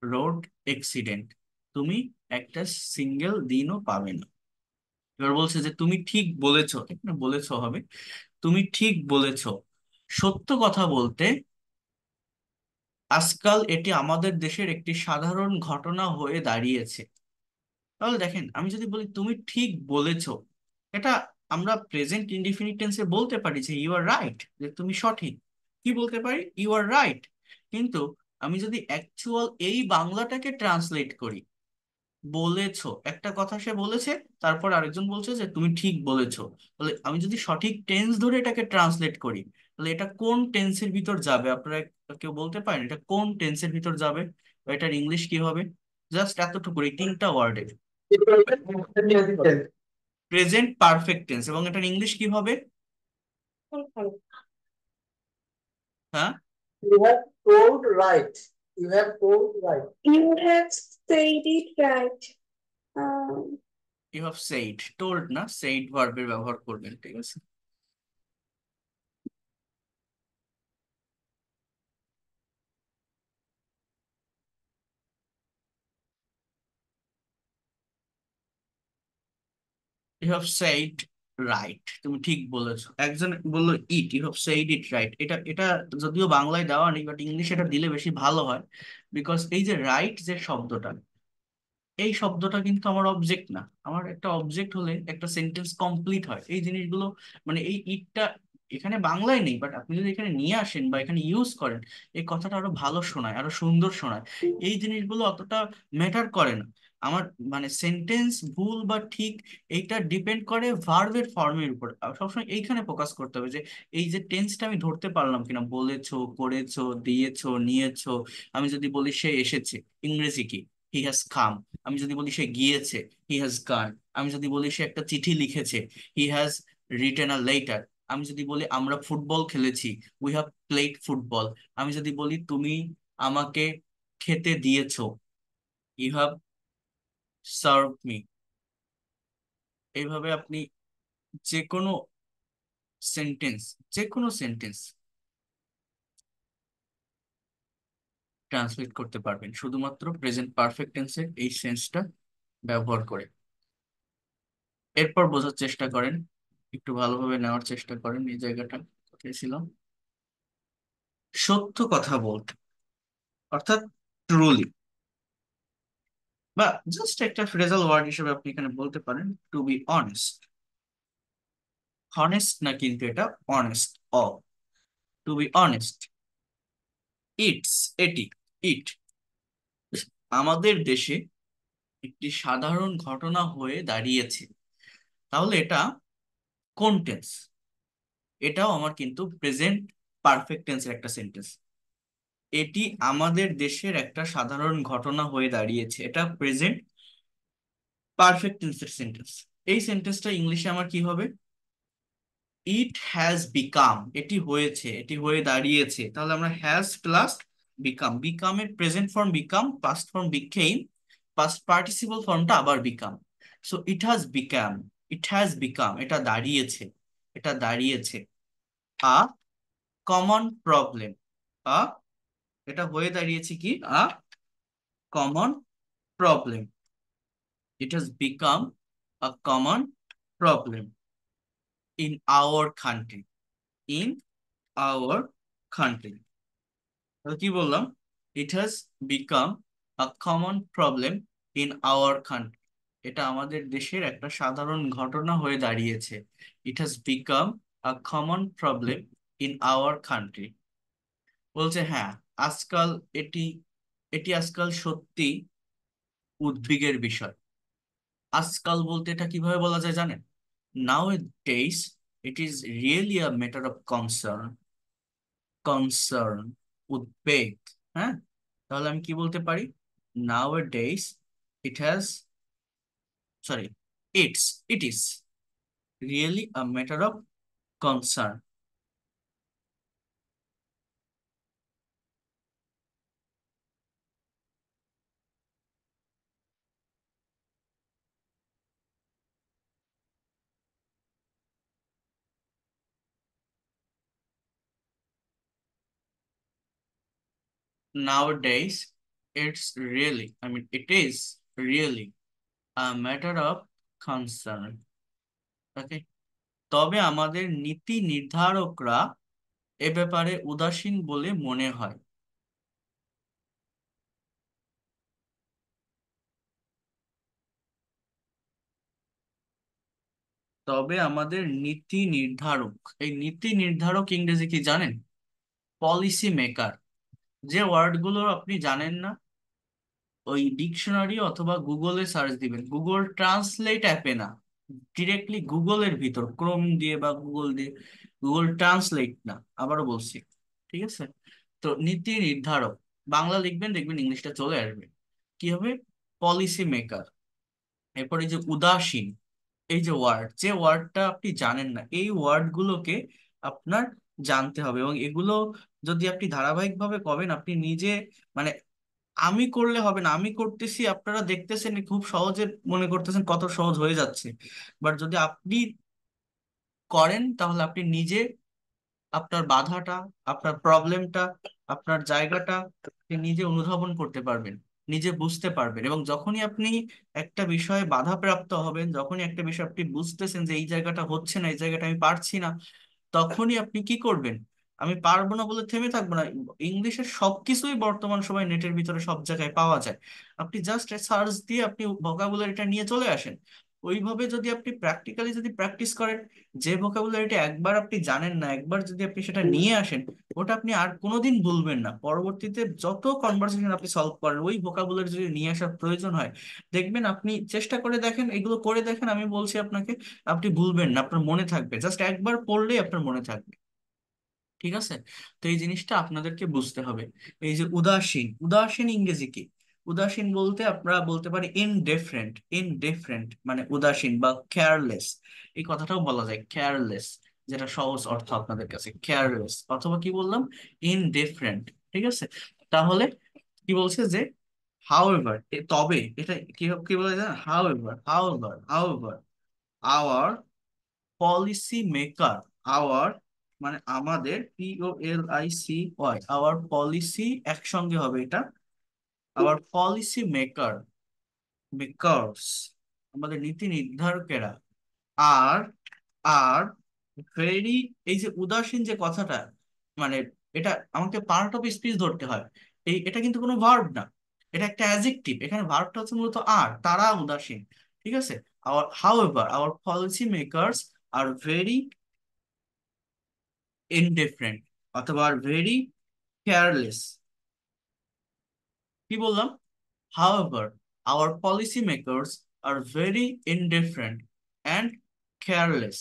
road accident, তুমি একটা single দিনও পাবে না। এবার বলছে যে তুমি ঠিক বলেছো, এখানে বলেছো হবে, তুমি ঠিক বলেছো, সত্য কথা বলতে আজকাল এটি আমাদের দেশের একটি সাধারণ ঘটনা হয়ে দাঁড়িয়েছে। তাহলে দেখেন, আমি যদি বলি তুমি ঠিক বলেছো, এটা আমরা প্রেজেন্ট ইনডিফিনিট টেন্সে বলতে পারি যে ইউ আর রাইট, যে তুমি সঠিক। কি বলতে পারি, ইউ আর রাইট। কিন্তু আমি যদি অ্যাকচুয়াল এই বাংলাটাকে ট্রান্সলেট করি, বলেছো, একটা কথা সে বলেছে, তারপর আরেকজন বলছে যে তুমি ঠিক বলেছো, তাহলে আমি যদি সঠিক টেন্স ধরে এটাকে ট্রান্সলেট করি, তাহলে এটা কোন টেন্সের ভিতর যাবে, আপনারা কেউ বলতে পারেন এটা কোন টেন্সের ভিতর যাবে, বা এটার ইংলিশ কি হবে? জাস্ট এতটুকু, এই 3টা ওয়ার্ডের, প্রেজেন্ট পারফেক্ট টেন্স, এবং এটার ইংলিশ কি হবে? হ্যাঁ, You have told right. You have told right. You have said it right. Um, you have said, told না, সেইড ভার্বের ব্যবহার করবেন, ঠিক আছে। ইউ হ্যাভ সেইড রাইট, তুমি ঠিক বলেছো। একজন বললো it, you have said it right. এটা এটা যদিও বাংলায় দেওয়া নেই, বাট ইংলিশে এটা দিলে বেশি ভালো হয়। বিকজ এই যে রাইট যে শব্দটা, এই শব্দটা কিন্তু আমার অবজেক্ট না। আমার একটা অবজেক্ট হলে একটা সেন্টেন্স কমপ্লিট হয়। এই জিনিসগুলো, মানে এই ইটটা এখানে বাংলায় নেই, বাট আপনি যদি এখানে নিয়ে আসেন বা এখানে ইউজ করেন, এই কথাটা আরো ভালো শোনায়, আরো সুন্দর শোনায়। এই জিনিসগুলো অতটা ম্যাটার করে না। আমার মানে সেন্টেন্স ভুল বা ঠিক, এইটা ডিপেন্ড করে ভার্বের ফর্মের উপর। আর সবসময় এইখানে ফোকাস করতে হবে যে এই যে টেন্সটা আমি ধরতে পারলাম কিনা, বলেছো, করেছো, দিয়েছো, নিয়েছো। আমি যদি বলি সে এসেছে, ইংরেজি কি, হি হ্যাজ কাম। আমি যদি বলি সে গিয়েছে, হি হ্যাজ গান। আমি যদি বলি সে একটা চিঠি লিখেছে, he has written a letter. আমি যদি বলি আমরা ফুটবল খেলেছি, উই হ্যাভ প্লেড ফুটবল। আমি যদি বলি তুমি আমাকে খেতে দিয়েছো, ইউ হ্যাভ সার্ভ মি। এইভাবে আপনি যে কোনো সেন্টেন্স, যে কোনো সেন্টেন্স ট্রান্সলেট করতে পারবেন শুধুমাত্র প্রেজেন্ট পারফেক্ট টেন্সের এই সেন্সটা ব্যবহার করে। এরপর বোঝার চেষ্টা করেন, একটু ভালোভাবে নেওয়ার চেষ্টা করেন এই জায়গাটা। কোথায় ছিলাম? সত্য কথা বলতে, অর্থাৎ ট্রুলি, বা জাস্ট একটা ফ্রেজাল ওয়ার্ড হিসেবে আপনি এখানে বলতে পারেন টু বি অনেস্ট। হনেস্ট না কিন্তু এটা, honest. Uh, to be honest. It's, এটি, ইট আমাদের দেশে একটি সাধারণ ঘটনা হয়ে দাঁড়িয়েছে। তাহলে এটা কোন টেন্স? এটাও আমার কিন্তু প্রেজেন্ট পারফেক্ট টেন্সের একটা সেন্টেন্স। এটি আমাদের দেশের একটা সাধারণ ঘটনা হয়ে দাঁড়িয়েছে, এটা প্রেজেন্ট পারফেক্ট টেন্সের সেন্টেন্স। এই সেন্টেন্সটা ইংলিশে আমার কি হবে? ইট হ্যাজ বিকাম, এটি হয়েছে, এটি হয়ে দাঁড়িয়েছে। তাহলে আমরা হ্যাজ প্লাস বিকাম, বিকামের present form become, past form became, past participle ফর্মটা আবার become. So it has become, it has become, এটা দাঁড়িয়েছে, এটা দাঁড়িয়েছে আ কমন প্রবলেম। আ, এটা হয়ে দাঁড়িয়েছে কি? আ common problem. It has become a common problem in our country, in our country. তাহলে কি বললাম? ইট has become a common problem in our country, এটা আমাদের দেশের একটা সাধারণ ঘটনা হয়ে দাঁড়িয়েছে। ইট has become a common problem in our country. বলছে হ্যাঁ, আজকাল এটি, এটি আজকাল সত্যি উদ্বেগের বিষয়। আজকাল বলতে এটা কিভাবে বলা যায় জানেন? Nowadays it is really a matter of concern. Concern, উদ্বেগ। হ্যাঁ, তাহলে আমি কি বলতে পারি? Nowadays it has, sorry, it is really a matter of concern. Nowadays, it is really a matter of concern. Okay? তবে আমাদের নীতি নির্ধারকরা এ ব্যাপারে উদাসীন বলে মনে হয়। তবে আমাদের নীতি নির্ধারক, এই নীতি নির্ধারক ইংরেজি কি জানেন? Policy maker. যে ওয়ার্ডগুলো আপনি জানেন না, ওই ডিকশনারি অথবা গুগলে সার্চ দিবেন, গুগল ট্রান্সলেট অ্যাপে না, ডিরেক্টলি গুগলের ভিতর ক্রোম দিয়ে বা গুগল দিয়ে, গুগল ট্রান্সলেট না, আবারও বলছি, ঠিক আছে? তো নীতি নির্ধারক বাংলা লিখবেন, দেখবেন ইংলিশটা চলে আসবে। কি হবে? Policy maker. এরপর এই যে উদাসীন, এই যে ওয়ার্ড, যে ওয়ার্ডটা আপনি জানেন না, এই ওয়ার্ডগুলোকে আপনার জানতে হবে, এবং এগুলো যদি আপনি ধারাবাহিকভাবে করেন, আপনি নিজে, মানে আমি করলে হবে না, আমি করতেছি, আপনারা দেখতেছেন খুব সহজে, মনে করতেছেন কত সহজ হয়ে যাচ্ছে, বাট যদি আপনি করেন তাহলে আপনি নিজে আপনার বাধাটা, আপনার প্রবলেমটা, আপনার জায়গাটা আপনি নিজে অনুধাবন করতে পারবেন, নিজে বুঝতে পারবেন। এবং যখনই আপনি একটা বিষয়ে বাধাপ্রাপ্ত হবেন, যখনই একটা বিষয় আপনি বুঝতেছেন যে এই জায়গাটা হচ্ছে না, এই জায়গাটা আমি পারছি না, তখনই আপনি কি করবেন? আমি পারবো না বলে থেমে থাকবো না। ইংলিশের সবকিছুই বর্তমান সময় নেটের ভিতরে সব জায়গায় পাওয়া যায়। আপনি জাস্ট সার্চ দিয়ে আপনি ভোকাবুলারিটা নিয়ে চলে আসেন। ওইভাবে যদি আপনি প্র্যাকটিক্যালি যদি প্র্যাকটিস করেন, যে ভোকাবুলারিটা একবার আপনি জানেন না, একবার যদি আপনি সেটা নিয়ে আসেন, ওটা আপনি আর কোনোদিন ভুলবেন না। পরবর্তীতে যত কনভারসেশন আপনি সলভ করেন, ওই ভোকাবুলারি যদি নিয়ে আসার প্রয়োজন হয়, দেখবেন, আপনি চেষ্টা করে দেখেন, এগুলো করে দেখেন, আমি বলছি আপনাকে, আপনি ভুলবেন না, আপনার মনে থাকবে, জাস্ট একবার পড়লেই আপনার মনে থাকবে। ঠিক আছে? তো এই জিনিসটা আপনাদেরকে বুঝতে হবে। এই যে উদাসীন, উদাসীন ইংরেজি কি? উদাসীন বলতে আমরা বলতে পারি ইনডিফারেন্ট। ইনডিফারেন্ট মানে উদাসীন বা কেয়ারলেস, এই কথাটাও বলা যায়, কেয়ারলেস, যেটা সহজ অর্থ আপনাদের কাছে, কেয়ারলেস, অথবা কি বললাম, ইনডিফারেন্ট। ঠিক আছে? তাহলে কি বলছে যে হাউএভার, তবে এটা কি কি বলে জানেন? However, however our policy maker, our মানে আমাদের, POLICY, আওয়ার পলিসি একসঙ্গে হবে এটা, আওয়ার পলিসি মেকার, মেকার্স আমাদের নীতি নির্ধারকেরা, আর আর ভেরি, এই যে উদাসীন যে কথাটা, মানে এটা আমাকে পার্ট অফ স্পিচ ধরতে হয়। এটা কিন্তু কোনো ভার্ব না, এটা একটা অ্যাডজেক্টিভ। এখানে ভার্বটা হচ্ছে মূলত আর, তারা উদাসীন। ঠিক আছে। Hour policy makers are very indifferent, অথবা আর ভেরি কেয়ারলেস। কি বললাম? However, our policymakers are very indifferent and careless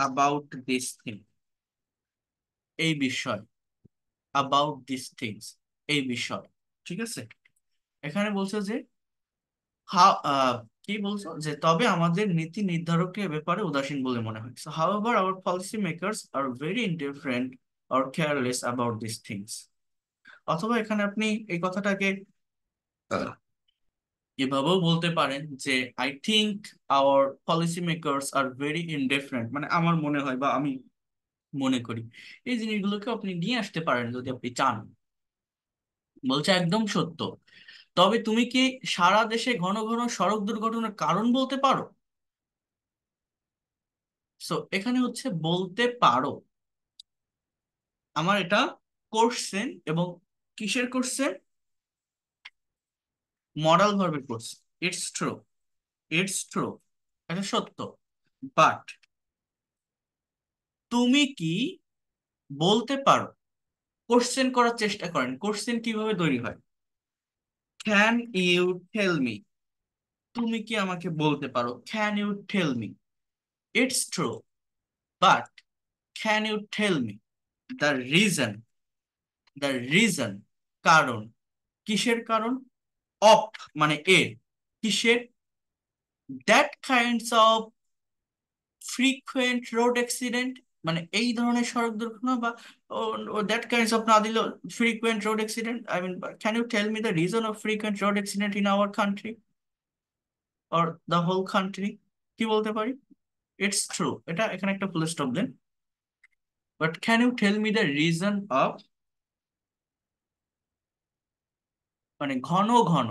about this thing, এই বিষয়, about these things, এই বিষয়। ঠিক আছে। এখানে বলছে যে how, কি বলছো, যে তবে আমাদের নীতি নির্ধারককে এ ব্যাপারে উদাসীন বলে মনে হয়। So, however, our policy makers are very indifferent or careless about these things। অথবা এখানে আপনি এই কথাটাকে এভাবেও বলতে পারেন যে I think hour policy makers are very indifferent, মানে আমার মনে হয় বা আমি মনে করি। এই জিনিসগুলোকে আপনি নিয়ে আসতে পারেন যদি আপনি চান। বলছে একদম সত্য, তবে তুমি কি সারা দেশে ঘন ঘন সড়ক দুর্ঘটনার কারণ বলতে পারো? সো এখানে হচ্ছে বলতে পারো, আমার এটা কোশ্চেন, এবং কিসের কোশ্চেন? মডাল ভার্বের question. It's true, it's true, এটা সত্য। বাট তুমি কি বলতে পারো? কোশ্চেন করার চেষ্টা করেন। কোশ্চেন কিভাবে তৈরি হয়? ক্যান ইউ টেল মি, তুমি কি আমাকে বলতে পারো? Can you tell me, it's true, but can you tell me the reason, the reason, কারণ। কিসের কারণ? অফ মানে এর, কিসের? That kinds of frequent road accident, মানে এই ধরনের সড়ক দুর্ঘটনা, বা দ্যাট কাইন্ডস অফ না দিলেও frequent road accident. I mean, can you tell me the reason of frequent road accident in our country or the whole country? কি বলতে পারি? ইটস ট্রু, এটা এখানে একটা ফুল স্টপ দেন। But can you tell me the reason of, মানে ঘন ঘন,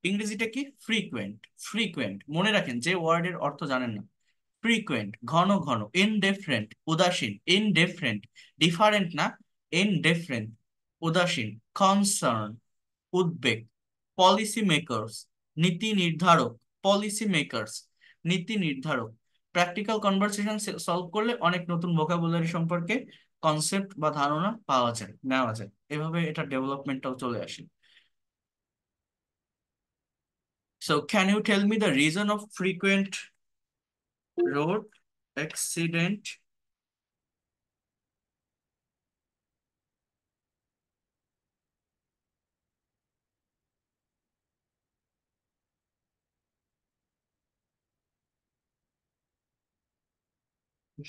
ইংরেজিটা কি? ফ্রিকুয়েন্ট। ফ্রিকুয়েন্ট মনে রাখেন, যে ওয়ার্ডের অর্থ জানেন না। ফ্রিকুয়েন্ট, ঘন ঘন। ইনডিফারেন্ট, উদাসীন। ইনডিফারেন্ট, ডিফারেন্ট না, ইনডিফারেন্ট, উদাসীন। কনসার্ন, উদ্বেগ। পলিসি মেকার্স, নীতি নির্ধারক। পলিসি মেকার্স, নীতি নির্ধারক। প্র্যাকটিক্যাল কনভারসেশন সলভ করলে অনেক নতুন ভোকাবুলারি সম্পর্কে কনসেপ্ট বা ধারণা পাওয়া যায়, নেওয়া যায়। এভাবে এটা ডেভেলপমেন্টটাও চলে আসে। So, can you tell me the reason of frequent road accident?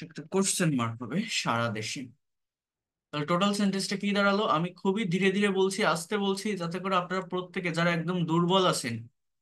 একটা কোশ্চেন মার্ক হবে, সারা দেশে। তাহলে টোটাল সেন্টেন্সটা কি দাঁড়ালো? আমি খুবই ধীরে ধীরে বলছি, আস্তে বলছি, যাতে করে আপনারা প্রত্যেকে, যারা একদম দুর্বল আছেন,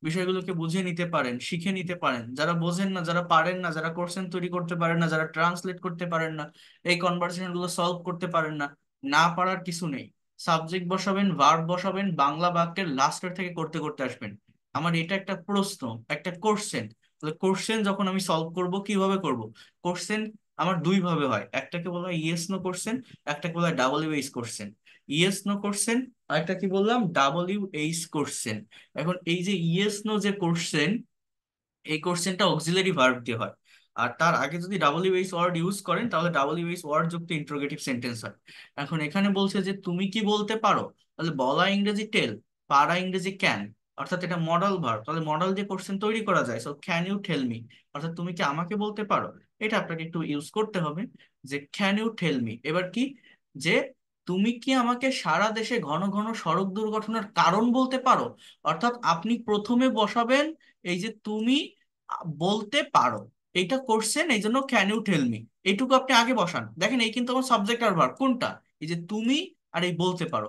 বিষয়গুলোকে বুঝে নিতে পারেন, শিখে নিতে পারেন। যারা বোঝেন না, যারা পারেন না, যারা কোশ্চেন তৈরি করতে পারেন না, যারা ট্রান্সলেট করতে পারেন না, এই কনভারসেশন গুলো সলভ করতে পারেন না, না পারার কিছু নেই। সাবজেক্ট বসাবেন, ভার্ব বসাবেন, বাংলা বাক্যের লাস্টের থেকে করতে করতে আসবেন। আমার এটা একটা প্রশ্ন, একটা কোশ্চেন। তাহলে কোশ্চেন যখন আমি সলভ করব, কিভাবে করব? কোশ্চেন আমার দুই ভাবে হয়, একটাকে বলা হয় ইয়েস নো কোশ্চেন, একটাকে বলা হয় WH question. Yes no question, আর একটা কি বললাম? WH question. এখন এই যে ইয়েস নো যে কোশ্চেন, এই কোশ্চেনটা অক্সিলারি ভার্ব দিয়ে হয়। আর তার আগে যদি WH ওয়ার্ড ইউজ করেন, তাহলে WH ওয়ার্ড যুক্ত ইন্টারোগেটিভ সেন্টেন্স হয়। এখন এখানে বলছে যে তুমি কি বলতে পারো, তাহলে বলা ইংরেজি টেল, পারা ইংরেজি ক্যান, অর্থাৎ এটা মডাল ভার্ব। তাহলে মডাল দিয়ে কোশ্চেন তৈরি করা যায়। So can you tell me, অর্থাৎ তুমি কি আমাকে বলতে পারো। এটা আপনাকে একটু ইউজ করতে হবে, যে ক্যান ইউ টেল মি। এবার কি, যে তুমি কি আমাকে সারা দেশে ঘন ঘন সড়ক দুর্ঘটনার কারণ বলতে পারো। অর্থাৎ আপনি প্রথমে বসাবেন এই যে তুমি বলতে পারো, এইটা করছেন, এই জন্য ক্যান ইউ টেল মি, এইটুকু আপনি আগে বসান। দেখেন, এই কিন্তু আমার সাবজেক্ট আর ভার্ব কোনটা, এই যে তুমি আর এই বলতে পারো।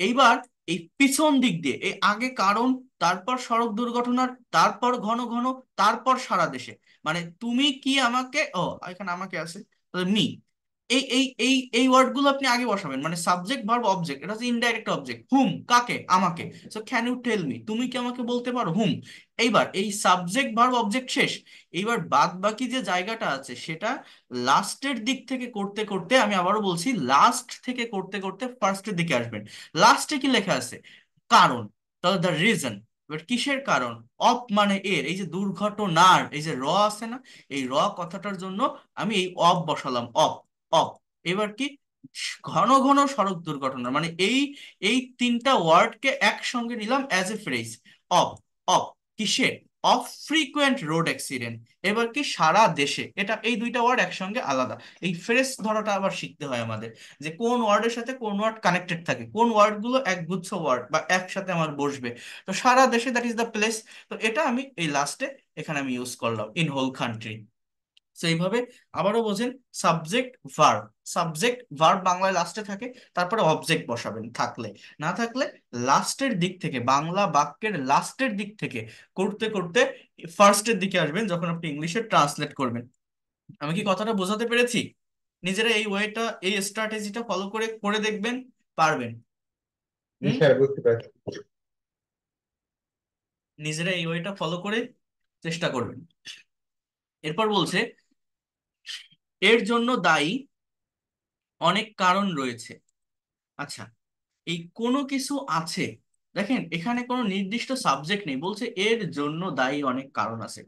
এইবার এই পিছন দিক দিয়ে, এই আগে কারণ, তারপর সড়ক দুর্ঘটনার, তারপর ঘন ঘন, তারপর সারা দেশে। মানে তুমি কি আমাকে, ও এখানে আমাকে আছে, তাহলে মি, এই এই এই এই ওয়ার্ড গুলো আপনি আগে বসাবেন, মানে সাবজেক্ট ভার্ব অবজেক্ট, এটা হচ্ছে ইনডাইরেক্ট অবজেক্ট। হুম কাকে? আমাকে। So can you tell me, তুমি কি আমাকে বলতে পারো? হুম। এইবার এই সাবজেক্ট ভার্ব অবজেক্ট শেষ। এইবার বাদ বাকি যে জায়গাটা আছে সেটা লাস্টের দিক থেকে করতে করতে, আমি আবারও বলছি, লাস্ট থেকে করতে করতে ফার্স্টের দিকে আসবেন। লাস্টে কি লেখা আছে? কারণ। তাহলে দ্য রিজন। এবার কিসের কারণ? অফ মানে এর, এই যে দুর্ঘটনার এই যে র আছে না, এই র কথাটার জন্য আমি এই অফ বসালাম, অফ। অফ। এবার কি? ঘন ঘন সড়ক দুর্ঘটনা, মানে এই এই তিনটা ওয়ার্ডকে একসঙ্গে নিলাম as a phrase. Of. Of কিসে? Of frequent road accident. এবার কি? সারা দেশে। এটা এই দুইটা ওয়ার্ড একসঙ্গে আলাদা। এই ফ্রেজ ধরাটা আবার শিখতে হয় আমাদের, যে কোন ওয়ার্ডের সাথে কোন ওয়ার্ড কানেক্টেড থাকে, কোন ওয়ার্ড গুলো একগুচ্ছ ওয়ার্ড বা একসাথে আমার বসবে। তো সারা দেশে, দ্যাট ইজ দ্য প্লেস। তো এটা আমি এই লাস্টে এখানে আমি ইউজ করলাম, ইন হোল কান্ট্রি। তো এইভাবে আবারও বোঝেন, সাবজেক্ট ভার্ব। সাবজেক্ট ভার্ব বাংলায় লাস্টে থাকে, তারপরে অবজেক্ট বসাবেন থাকলে। না থাকলে লাস্টের দিক থেকে, বাংলা বাক্যের লাস্টের দিক থেকে করতে করতে ফার্স্টের দিকে আসবেন যখন আপনি ইংলিশে ট্রান্সলেট করবেন। আমি কি কথাটা বোঝাতে পেরেছি? নিজেরা এই ওয়েটা, এই স্ট্র্যাটেজিটা ফলো করে করে দেখবেন, পারবেন। জি হুম। স্যার, বুঝতে পারছি। নিজেরা এই ওয়েটা ফলো করে চেষ্টা করবেন। এরপর বলছে, এর জন্য দায়ী অনেক কারণ রয়েছে। আচ্ছা, এই কোনো কিছু আছে, দেখেন এখানে কোনো নির্দিষ্ট সাবজেক্ট নেই, বলছে এর জন্য দায়ী অনেক কারণ আছে।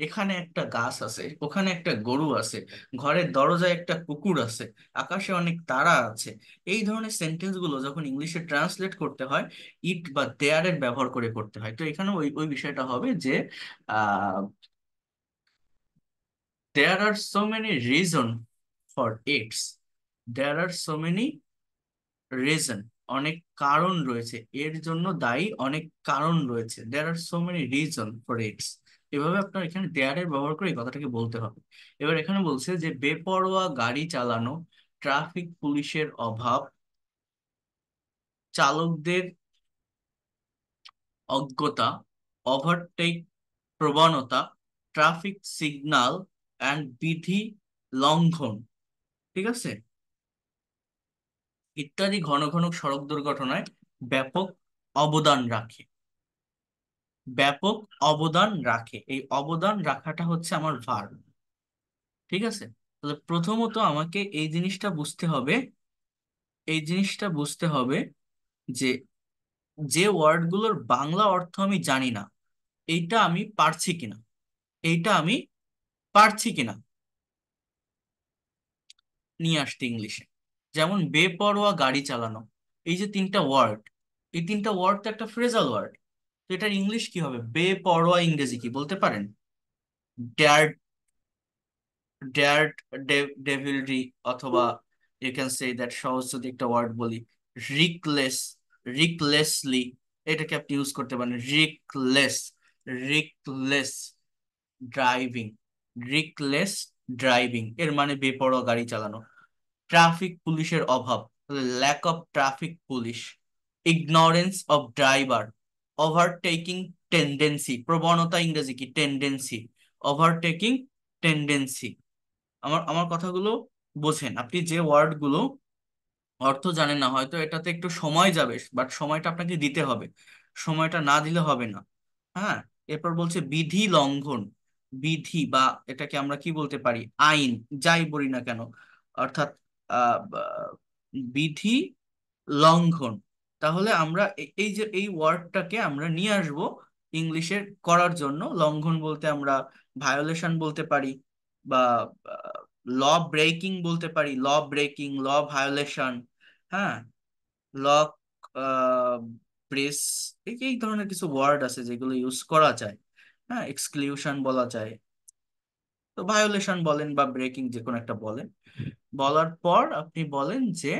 এখানে একটা গাছ আছে, ওখানে একটা গরু আছে, ঘরের দরজায় একটা কুকুর আছে, আকাশে অনেক তারা আছে। এই ধরনের সেন্টেন্স গুলো যখন ইংলিশে ট্রান্সলেট করতে হয়, ইট বা দেয়ার এর ব্যবহার করে করতে হয়। তো এখানে ওই ওই বিষয়টা হবে যে ah there are so many reason for its. There are so many reason, অনেক কারণ রয়েছে, এর জন্য দায়ী অনেক কারণ রয়েছে। There are so many reason for its. এভাবে আপনার এখানে দেয়ার এর ব্যবহার করে এই কথাটাকে বলতে হবে। এবার এখানে বলছে যে বেপরোয়া গাড়ি চালানো, ট্রাফিক পুলিশের অভাব, চালকদের অজ্ঞতা, ওভারটেক প্রবণতা, ট্রাফিক সিগন্যাল অ্যান্ড বিধি লঙ্ঘন, ঠিক আছে, ইত্যাদি ঘন ঘন সড়ক দুর্ঘটনায় ব্যাপক অবদান রাখে। ব্যাপক অবদান রাখে, এই অবদান রাখাটা হচ্ছে আমার ভার্ব। ঠিক আছে। তাহলে প্রথমত আমাকে এই জিনিসটা বুঝতে হবে, এই জিনিসটা বুঝতে হবে যে যে ওয়ার্ডগুলোর বাংলা অর্থ আমি জানি না, এইটা আমি পারছি কিনা, এইটা আমি পারছি কিনা নিয়ে আসতে ইংলিশে। যেমন বেপরোয়া গাড়ি চালানো, এই যে তিনটা ওয়ার্ড, এই তিনটা ওয়ার্ড তো একটা ফ্রেজাল ওয়ার্ড। তো এটার ইংলিশ কি হবে? বেপরোয়া ইংরেজি কি বলতে পারেন? ডেয়ার, ডেয়ার্ড, ডেভিলরি, অথবা ইউ ক্যান সে দ্যাট, সহজ যদি একটা ওয়ার্ড বলি, রিকলেস, রিকলেসলি, এটাকে আপনি ইউজ করতে পারেন। Reckless, reckless driving, reckless driving এর মানে বেপরোয়া গাড়ি চালানো। ট্রাফিক পুলিশের অভাব, lack of traffic police. Ignorance of driver, overtaking tendency, প্রবণতা ইংরেজি কি? টেন্ডেন্সি। Overtaking tendency. আমার আমার কথাগুলো বোঝেন। আপনি যে ওয়ার্ড গুলো অর্থ জানেন না, হয়তো এটাতে একটু সময় যাবে, বাট সময়টা আপনাকে দিতে হবে, সময়টা না দিলে হবে না। হ্যাঁ। এরপর বলছে বিধি লঙ্ঘন। বিধি বা এটাকে আমরা কি বলতে পারি? আইন, যাই বলি না কেন, অর্থাৎ বিধি লঙ্ঘন। তাহলে আমরা এই যে এই ওয়ার্ডটাকে আমরা নিয়ে আসব ইংলিশের করার জন্য। লঙ্ঘন বলতে আমরা ভায়োলেশন বলতে পারি, বা ল ব্রেকিং বলতে পারি, ল ব্রেকিং, ল ভায়োলেশন। হ্যাঁ। ল ব্রেস, এই এই ধরনের কিছু ওয়ার্ড আছে যেগুলো ইউজ করা যায়। হ্যাঁ, এক্সক্লিউশন বলা যায়। তো ভায়োলেশন বলেন বা ব্রেকিং, যে কোনো একটা বলেন। বলার পর আপনি বলেন যে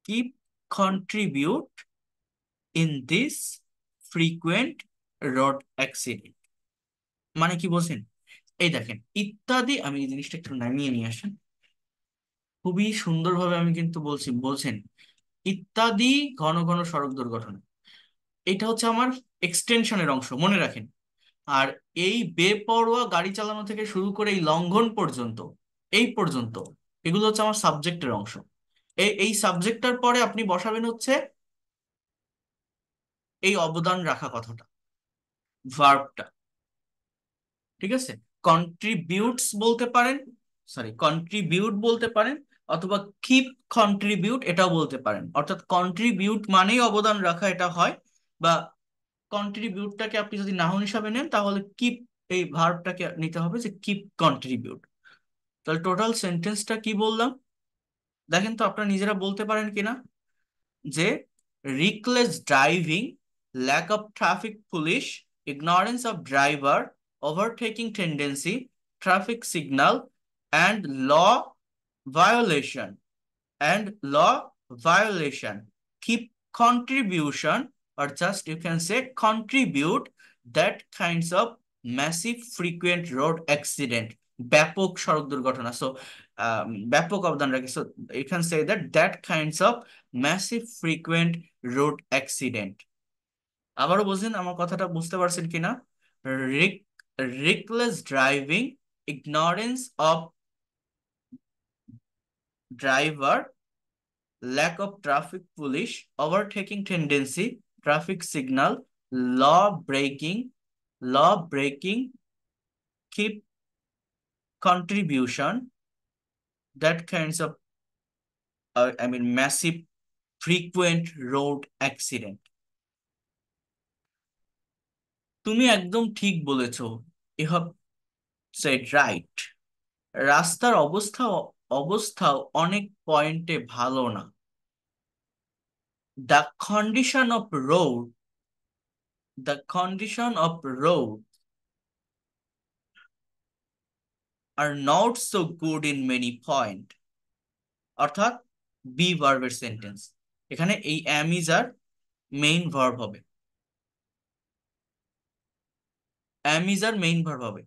keep contribute in this frequent road accident, মানে কি বোঝেন? এই দেখেন, ইত্যাদি, আমি এই জিনিসটা একটু নামিয়ে নিয়ে আসেন, খুবই সুন্দরভাবে আমি কিন্তু বলছি, বোঝেন। ইত্যাদি ঘন ঘন সড়ক দুর্ঘটনা, এটা হচ্ছে আমার এক্সটেনশনের অংশ, মনে রাখেন। আর এই বেপরোয়া গাড়ি চালানো থেকে শুরু করে এই লঙ্ঘন পর্যন্ত, এই পর্যন্ত এগুলো হচ্ছে আমার সাবজেক্টের অংশ। এই সাবজেক্টটার পরে আপনি বসাবেন হচ্ছে এই অবদান রাখা কথাটা, ভার্বটা। ঠিক আছে, কন্ট্রিবিউটস বলতে পারেন, কন্ট্রিবিউট বলতে পারেন, অথবা কিপ কন্ট্রিবিউট এটাও বলতে পারেন। অর্থাৎ কন্ট্রিবিউট মানেই অবদান রাখা, এটা হয়। বা কন্ট্রিবিউটটাকে আপনি যদি নাউন হিসাবে নেন, তাহলে কিপ, এই ভার্বটাকে নিতে হবে যে কিপ কন্ট্রিবিউট। তাহলে টোটাল সেন্টেন্সটা কি বললাম দেখেন তো, আপনারা নিজেরা বলতে পারেন কিনা, যে reckless driving, lack of traffic police, ignorance of driver, overtaking tendency, traffic signal, and law violation, law violation, keep contribution, or just you can say contribute, that kinds of massive frequent road accident, ব্যাপক সড়ক দুর্ঘটনা। So ব্যাপক অবদান রাখে। So you can say that kinds of massive frequent road accident। আবারও বুঝলেন আমার কথাটা, বুঝতে পারছেন কিনা? রিক reckless driving, ignorance of driver, lack of traffic police, overtaking tendency, traffic signal, law breaking, keep contribution, that kinds of massive frequent road accident। তুমি একদম ঠিক বলেছো, ইউ হ্যাভ সেড রাইট। রাস্তার অবস্থাও অনেক পয়েন্টে ভালো না। The condition of road are not so good in many point। অর্থাৎ বি ভার্বের সেন্টেন্স, এখানে এই am is আর মেইন ভার্ব হবে, am is আর মেইন ভার্ব হবে।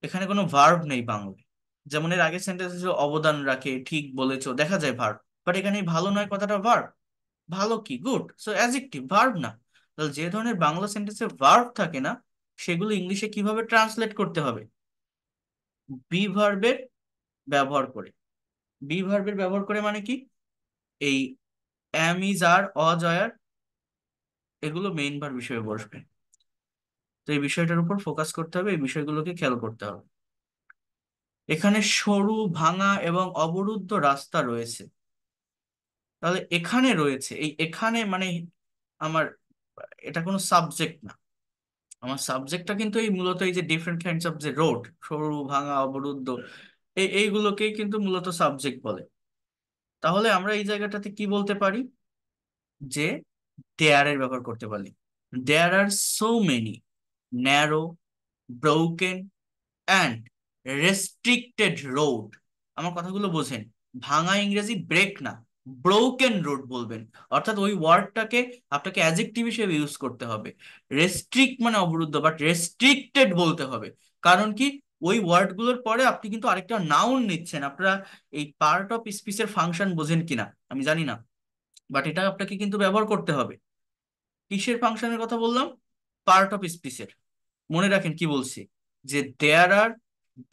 এখানে কোনো ভার্ব নেই বাংলায়। যেমন এর আগের সেন্টেন্স ছিল অবদান রাখে, ঠিক বলেছো, দেখা যায় ভার্ব। বাট এখানে এই ভালো নয় কথাটা ভার্ব। ভালো কি, গুড, সো অ্যাডজেক্টিভ, ভার্ব না। তাহলে যে ধরনের বাংলা সেন্টেন্সে ভার্ব থাকে না, সেগুলো ইংলিশে কিভাবে ট্রান্সলেট করতে হবে? বি ভার্বের ব্যবহার করে। বি ভার্বের ব্যবহার করে মানে কি, এই am is আর অজয়ার এগুলো মেইন ভার্ব হিসেবে বসবে। তো এই বিষয়টার উপর ফোকাস করতে হবে, এই বিষয়গুলোকে খেয়াল করতে হবে। এখানে সরু, ভাঙা এবং অবরুদ্ধ রাস্তা রয়েছে। তাহলে এখানে রয়েছে, এই এখানে মানে আমার, এটা কোনো সাবজেক্ট না। আমার সাবজেক্টটা কিন্তু এই মূলত এই যে ডিফারেন্ট কাইন্ডস অফ যে রোড, সরু, ভাঙা, অবরুদ্ধ, এইগুলোকেই কিন্তু মূলত সাবজেক্ট বলে। তাহলে আমরা এই জায়গাটাতে কি বলতে পারি, যে দেয়ার এর ব্যবহার করতে পারি। There are so many narrow, broken and restricted road. আমার কথাগুলো বোঝেন, ভাঙা ইংরেজি ব্রেক না, ব্রোকেন রোড বলবেন। অর্থাৎ ওই ওয়ার্ডটাকে আপনাকে অ্যাডজেক্টিভ হিসেবে ইউজ করতে হবে। রেস্ট্রিক্ট মানে অবরুদ্ধ, বাট রেস্ট্রিক্টেড বলতে হবে। কারণ কি, ওই ওয়ার্ডগুলোর পরে আপনি কিন্তু আরেকটা নাউন নিচ্ছেন। আপনারা এই পার্ট অফ স্পিচের ফাংশন বোঝেন কিনা আমি জানি না, বাট এটা আপনাকে কিন্তু ব্যবহার করতে হবে। কিসের ফাংশনের কথা বললাম? পার্ট অফ স্পিচের। মনে রাখেন কি বলছি, যে there are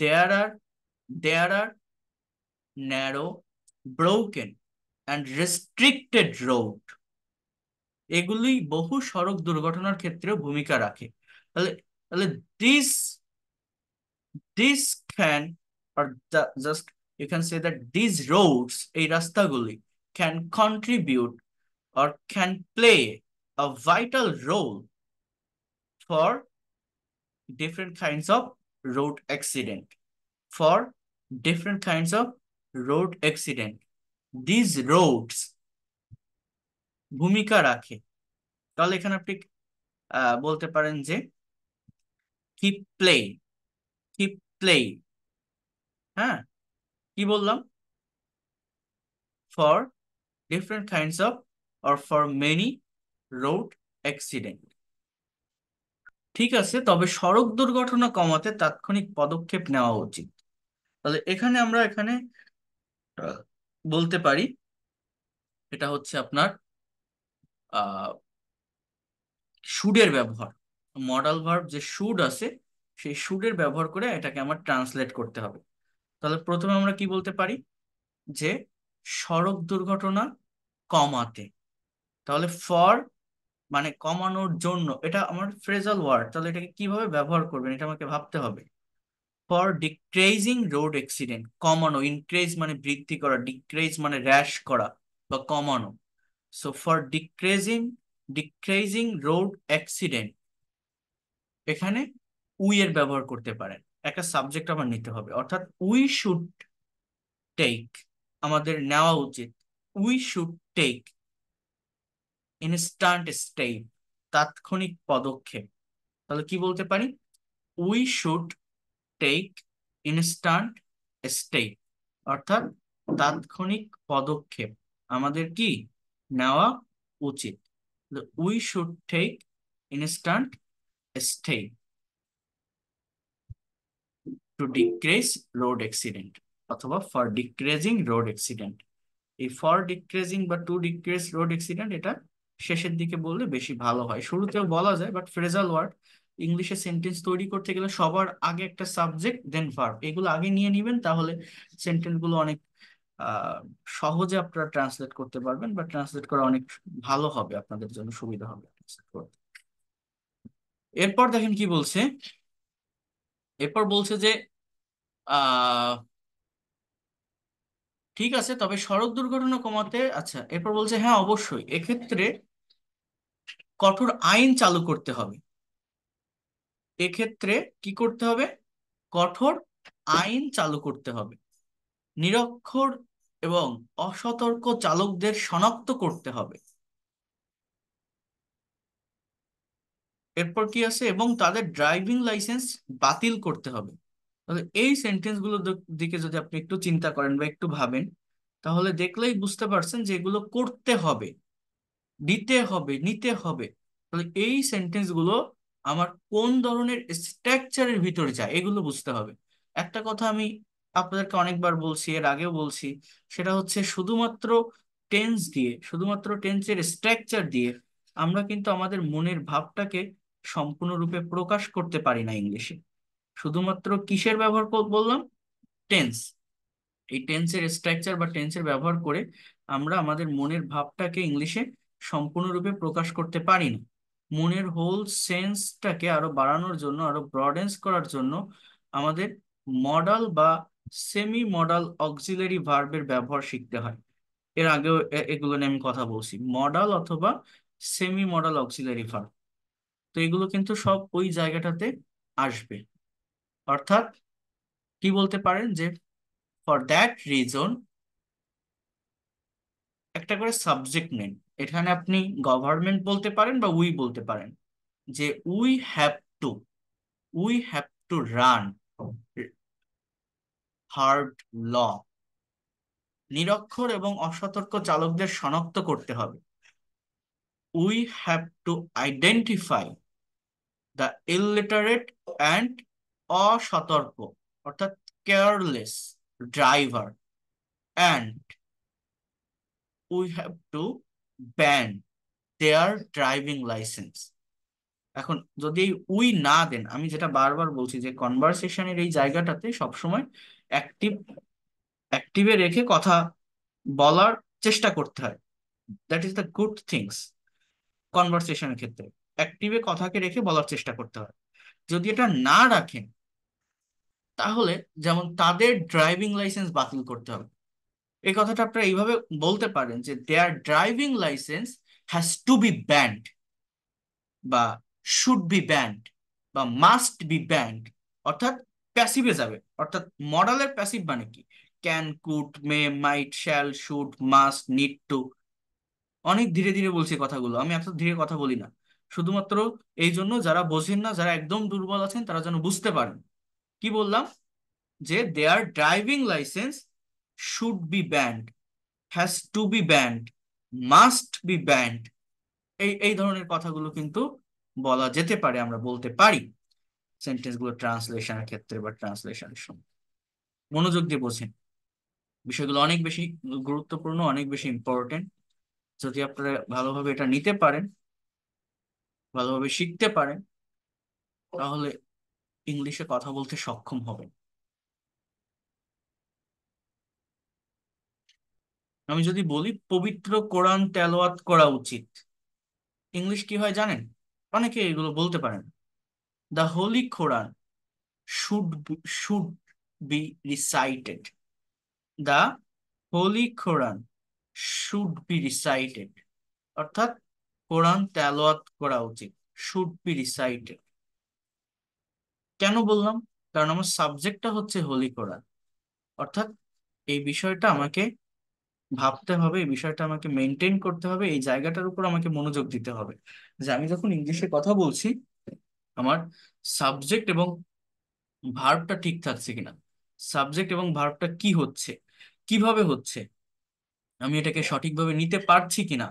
there are narrow, broken and restricted road, এগুলি বহু সড়ক দুর্ঘটনার ক্ষেত্রেও ভূমিকা রাখে। তাহলে তাহলে this this can, or just you can say that these roads, এই রাস্তাগুলি, can contribute or can play a vital role for different kinds of road accident, for different kinds of road accident, these roads ভূমিকা রাখে। তাহলে এখানে আপনি বলতে পারেন যে keep play, keep play, হ্যাঁ, কি বললাম, for different kinds of or for many road accident। ঠিক আছে, তবে সড়ক দুর্ঘটনা কমাতে তাৎক্ষণিক পদক্ষেপ নেওয়া উচিত। তাহলে এখানে আমরা আহ, বলতে পারি, এটা হচ্ছে আপনার শুডের ব্যবহার। মডাল ভার্ব যে শুড আছে, সেই শুডের ব্যবহার করে এটাকে আমার ট্রান্সলেট করতে হবে। তাহলে প্রথমে আমরা কি বলতে পারি যে সড়ক দুর্ঘটনা কমাতে। তাহলে ফর মানে কমানোর জন্য, এটা আমার ফ্রেজাল ওয়ার্ড, তাহলে এটাকে কিভাবে ব্যবহার করবেন এটা আমাকে ভাবতে হবে। ফর ডিক্রিজিং রোড অ্যাক্সিডেন্ট, কমানো, ইনক্রিজ মানে বৃদ্ধি করা, ডিক্রিজ মানে হ্রাস করা বা কমানো। So for decreasing road accident, এখানে উই এর ব্যবহার করতে পারেন। একটা সাবজেক্ট আমার নিতে হবে, অর্থাৎ উই শুড টেক, আমাদের নেওয়া উচিত, we should take instant step, তাৎক্ষণিক পদক্ষেপ। তাহলে কি বলতে পারি, we should take instant step, অর্থাৎ তাৎক্ষণিক পদক্ষেপ আমাদের কি নেওয়া উচিত। We should take instant step to decrease road accident, অথবা ফর ডিক্রিজিং রোড অ্যাক্সিডেন্ট। এই ফর ডিক্রিজিং বা টু ডিক্রিজ রোড অ্যাক্সিডেন্ট এটা শেষের দিকে বললে বেশি ভালো হয়, শুরুতেও বলা যায়, বাট ফ্রেজাল ওয়ার্ড ইংলিশে সেন্টেন্স তৈরি করতে গেলে সবার আগে একটা সাবজেক্ট দেন ভার্ব, এগুলো আগে নিয়ে নিবেন, তাহলে সেন্টেন্স গুলো অনেক আহ সহজে আপনারা ট্রান্সলেট করতে পারবেন, বা ট্রান্সলেট করা অনেক ভালো হবে, আপনাদের জন্য সুবিধা হবে translate করতে। এরপর দেখেন কি বলছে, এরপর বলছে যে আহ ঠিক আছে, তবে সড়ক দুর্ঘটনা কমাতে, আচ্ছা এরপর বলছে হ্যাঁ অবশ্যই এক্ষেত্রে কঠোর আইন চালু করতে হবে। এক্ষেত্রে কি করতে হবে, কঠোর আইন চালু করতে হবে, নিরক্ষর এবং অসতর্ক চালকদের শনাক্ত করতে হবে। এরপর কি আছে, এবং তাদের ড্রাইভিং লাইসেন্স বাতিল করতে হবে। তাহলে এই সেন্টেন্স গুলোর দিকে যদি আপনি একটু চিন্তা করেন বা একটু ভাবেন, তাহলে দেখলেই বুঝতে পারছেন যে এগুলো করতে হবে, দিতে হবে, নিতে হবে। তাহলে এই সেন্টেন্স গুলো আমার কোন ধরনের স্ট্রাকচারের ভিতরে যায় এগুলো বুঝতে হবে। একটা কথা আমি আপনাদেরকে অনেকবার বলছি, এর আগেও বলছি, সেটা হচ্ছে শুধুমাত্র টেন্স দিয়ে, শুধুমাত্র টেন্সের স্ট্রাকচার দিয়ে আমরা কিন্তু আমাদের মনের ভাবটাকে সম্পূর্ণরূপে প্রকাশ করতে পারি না ইংলিশে। শুধুমাত্র কিসের ব্যবহার বললাম, টেন্স। এই টেন্সের স্ট্রাকচার বা টেন্সের ব্যবহার করে আমরা আমাদের মনের ভাবটাকে ইংলিশে সম্পূর্ণরূপে প্রকাশ করতে পারি না। মনের হোল সেন্সটাকে আরো বাড়ানোর জন্য, আরো ব্রডেন্স করার জন্য আমাদের মডাল বা সেমি মডাল অক্সিলারি ভার্বের ব্যবহার শিখতে হয়। এর আগেও এগুলো নিয়ে আমি কথা বলছি, মডাল অথবা সেমি মডাল অক্সিলারি ভার্ব। তো এগুলো কিন্তু সব ওই জায়গাটাতে আসবে। অর্থাৎ কি বলতে পারেন যে ফর দ্যাট রিজন, একটা করে সাবজেক্ট নেন, এখানে আপনি গভর্নমেন্ট বলতে পারেন বা উই বলতে পারেন, যে we have to, we have to run hard law, নিরক্ষর এবং অসতর্ক চালকদের শনাক্ত করতে হবে। We have to identify the illiterate and অসতর্ক, অর্থাৎ careless driver, and we have to ban their driving licence. এখন যদি এই উই না দেন, আমি যেটা বারবার বলছি যে কনভারসেশনের এই জায়গাটাতে সবসময় অ্যাক্টিভ, অ্যাক্টিভে রেখে কথা বলার চেষ্টা করতে হয়। That is the good things. কনভারসেশনের ক্ষেত্রে অ্যাক্টিভে কথাকে রেখে বলার চেষ্টা করতে হয়। যদি এটা না রাখেন, তাহলে যেমন তাদের ড্রাইভিং লাইসেন্স বাতিল করতে হবে। এই কথাটা আপনারা এইভাবে বলতে পারেন যে দেয়ার driving licence has to be banned, বা শুড বি ব্যান্ড, বা মাস্ট বি ব্যান্ড। অর্থাৎ প্যাসিভে যাবে, অর্থাৎ মডালের প্যাসিভ মানে কি, can, could, may, might, shall, should, must, need to. অনেক ধীরে ধীরে বলছি কথাগুলো, আমি এত ধীরে কথা বলি না, শুধুমাত্র এই জন্য যারা বোঝেন না, যারা একদম দুর্বল আছেন, তারা যেন বুঝতে পারেন। কি বললাম, যে দেয়ার driving licence should be banned, has to be banned, must be banned. এই এই ধরনের কথাগুলো কিন্তু বলা যেতে পারে, আমরা বলতে পারি সেন্টেন্স গুলো ট্রান্সলেশনের ক্ষেত্রে বা ট্রান্সলেশনের সময়। মনোযোগ দিয়ে বোঝেন, বিষয়গুলো অনেক বেশি গুরুত্বপূর্ণ, অনেক বেশি ইম্পর্টেন্ট। যদি আপনারা ভালোভাবে এটা নিতে পারেন, ভালোভাবে শিখতে পারেন, তাহলে ইংলিশে কথা বলতে সক্ষম হবেন। আমি যদি বলি পবিত্র কোরআন তেলাওয়াত করা উচিত, ইংলিশ কি হয় জানেন? অনেকে এগুলো বলতে পারেন। The Holi Quran should be recited. The Holi Quran should be recited, অর্থাৎ কোরআন তেলাওয়াত করা উচিত, শুড বি রিসাইটেড। কেন বললাম? কারণ আমার সাবজেক্টটা হচ্ছে হোলি কোরআন, অর্থাৎ এই বিষয়টা আমাকে ভাবতে হবে, এই বিষয়টা আমাকে মেনটেন করতে হবে, এই জায়গাটার উপর আমাকে মনোযোগ দিতে হবে যে আমি যখন ইংলিশে কথা বলছি আমার সাবজেক্ট এবং ভার্বটা ঠিক থাকছে কিনা, সাবজেক্ট এবং ভার্বটা কি হচ্ছে, কিভাবে হচ্ছে, আমি এটাকে সঠিকভাবে নিতে পারছি কিনা,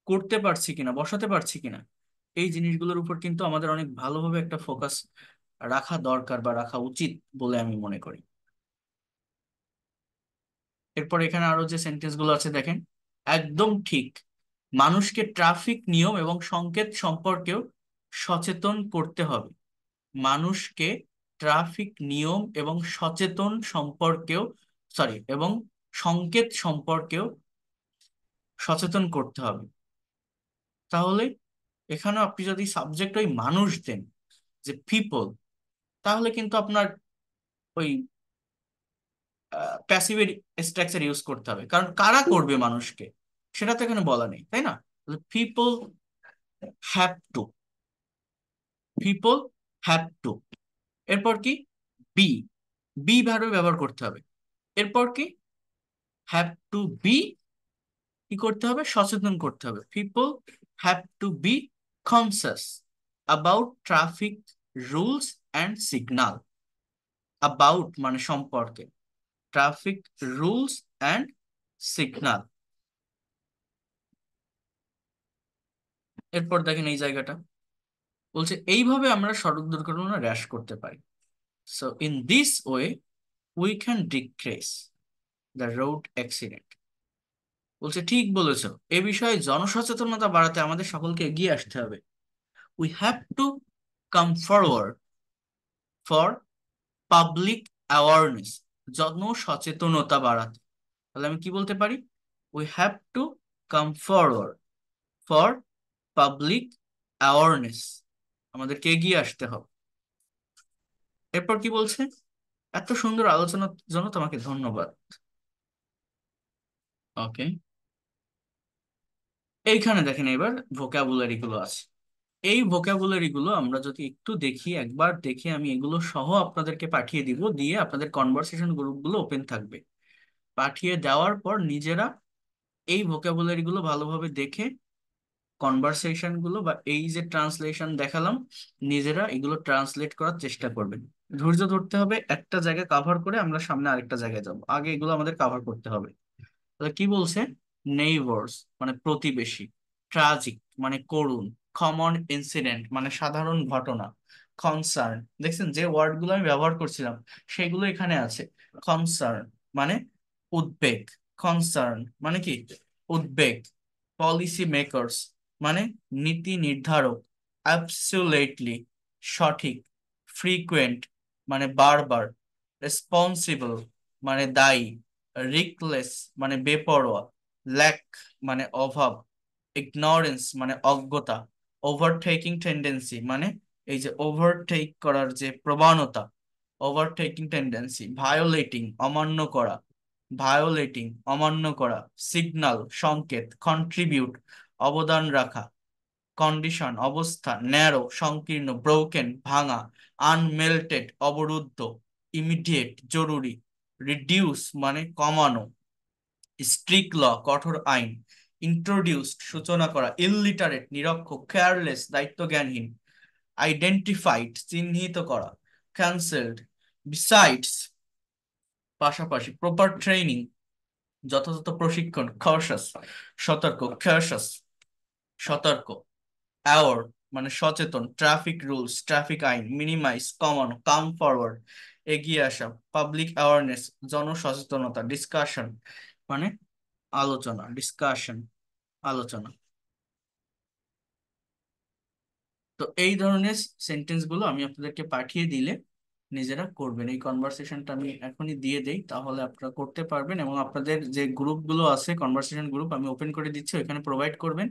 করতে পারছি কিনা, বসাতে পারছি কিনা, এই জিনিসগুলোর উপর কিন্তু আমাদের অনেক ভালোভাবে একটা ফোকাস রাখা দরকার বা রাখা উচিত বলে আমি মনে করি। এরপর এখানে আরো যে সেন্টেন্স গুলো আছে দেখেন, একদম ঠিক, মানুষকে ট্রাফিক নিয়ম এবং সংকেত সম্পর্কেও সচেতন করতে হবে। মানুষকে ট্রাফিক নিয়ম এবং সচেতন সম্পর্কেও এবং সংকেত সম্পর্কেও সচেতন করতে হবে। তাহলে এখানে আপনি যদি সাবজেক্ট ওই মানুষ দেন, যে পিপল, তাহলে কিন্তু আপনার ওই প্যাসিভ স্ট্রাকচার ইউজ করতে হবে, কারণ কারা করবে মানুষকে সেটা তো এখানে বলা নেই, তাই না? People have to, people have to. এরপর কি? বি, বি ভার্বে ব্যবহার করতে হবে। এরপর কি? হ্যাভ টু বি, কি করতে হবে? সচেতন করতে হবে। People have to B conscious about traffic rules and signal. About মানে সম্পর্কে, ট্রাফিক রুলস অ্যান্ড সিগন্যাল। এরপর দেখেন এই জায়গাটা বলছে এইভাবে আমরা সড়ক দুর্ঘটনা হ্রাস করতে পারি। So in this way we can decrease the road accident. বলছে ঠিক বলেছো, এ বিষয়ে জনসচেতনতা বাড়াতে আমাদের সকলকে এগিয়ে আসতে হবে। We have to come forward for public awareness, জনসচেতনতা বাড়াতে। তাহলে আমি কি বলতে পারি? We have to come forward for public awareness, আমাদেরকে এগিয়ে আসতে হবে। এরপর কি বলছে? এত সুন্দর আলোচনার জন্য তোমাকে ধন্যবাদ। ওকে, এইখানে দেখেন এবার ভোকাবুলারি গুলো আছে। এই ভোকাবুলারি গুলো আমরা যদি একটু দেখি, একবার দেখে আমি এগুলো সহ আপনাদেরকে পাঠিয়ে দিব, দিয়ে আপনাদের কনভারসেশন গ্রুপগুলো ওপেন থাকবে। পাঠিয়ে দেওয়ার পর নিজেরা এই ভোকাবুলারি গুলো ভালোভাবে দেখে কনভারসেশন গুলো বা এই যে ট্রান্সলেশন দেখালাম, নিজেরা এগুলো ট্রান্সলেট করার চেষ্টা করবেন। ধৈর্য ধরতে হবে, একটা জায়গায় কাভার করে আমরা সামনে আরেকটা জায়গায় যাব, আগে এগুলো আমাদের কাভার করতে হবে। তাহলে কি বলছে? নেইবার্স মানে প্রতিবেশী, ট্রাজিক মানে করুণ, কমন ইনসিডেন্ট মানে সাধারণ ঘটনা, কনসার্ন, দেখছেন যে ওয়ার্ড গুলো আমি ব্যবহার করছিলাম সেগুলো এখানে আছে। কনসার্ন মানে উদ্বেগ, কনসার্ন মানে কি? উদ্বেগ। পলিসি মেকার্স মানে নীতি নির্ধারক, অ্যাবসলিউটলি সঠিক, ফ্রিকুয়েন্ট মানে বারবার, রেসপন্সিবল মানে দায়ী, রিকলেস মানে বেপরোয়া, ল্যাক মানে অভাব, ইগনোরেন্স মানে অজ্ঞতা, ওভারটেকিং টেন্ডেন্সি মানে এই যে ওভারটেক করার যে প্রবণতা, ওভারটেকিং টেন্ডেন্সি, ভায়োলেটিং অমান্য করা, ভায়োলেটিং অমান্য করা, সিগন্যাল সংকেত, কন্ট্রিবিউট অবদান রাখা, কন্ডিশন অবস্থা, ন্যারো সংকীর্ণ, ব্রোকেন ভাঙা, আনমেল্টেড অবরুদ্ধ, ইমিডিয়েট জরুরি, রিডিউস মানে কমানো, স্ট্রিক্ট ল কঠোর আইন, ইন্ট্রোডিউসড সূচনা করা, ইললিটারেট নিরক্ষর, কেয়ারলেস দায়িত্বজ্ঞানহীন, আইডেন্টিফাইড চিহ্নিত করা, ক্যান্সেলড, বিসাইডস পাশাপাশি, প্রপার ট্রেনিং যথাযথ প্রশিক্ষণ, কশাস সতর্ক, ক্যাশাস সতর্ক, অ্যাওয়ার মানে সচেতন, ট্রাফিক রুলস ট্রাফিক আইন, মিনিমাইজ কমানো, কাম ফরওয়ার্ড এগিয়ে আসা, পাবলিক অ্যাওয়ারনেস জনসচেতনতা, ডিসকাশন মানে আলোচনা, ডিসকাশন আলোচনা। তো এই ধরনের সেন্টেন্স গুলো আমি আপনাদেরকে পাঠিয়ে দিলে নিজেরা করবেন। এই কনভারসেশনটা আমি এখনই দিয়ে দেই, তাহলে আপনারা করতে পারবেন। এবং আপনাদের যে গ্রুপগুলো আছে, কনভারসেশন গ্রুপ আমি ওপেন করে দিচ্ছি, ওইখানে প্রোভাইড করবেন।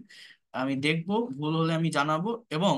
আমি দেখবো, ভুল হলে আমি জানাবো। এবং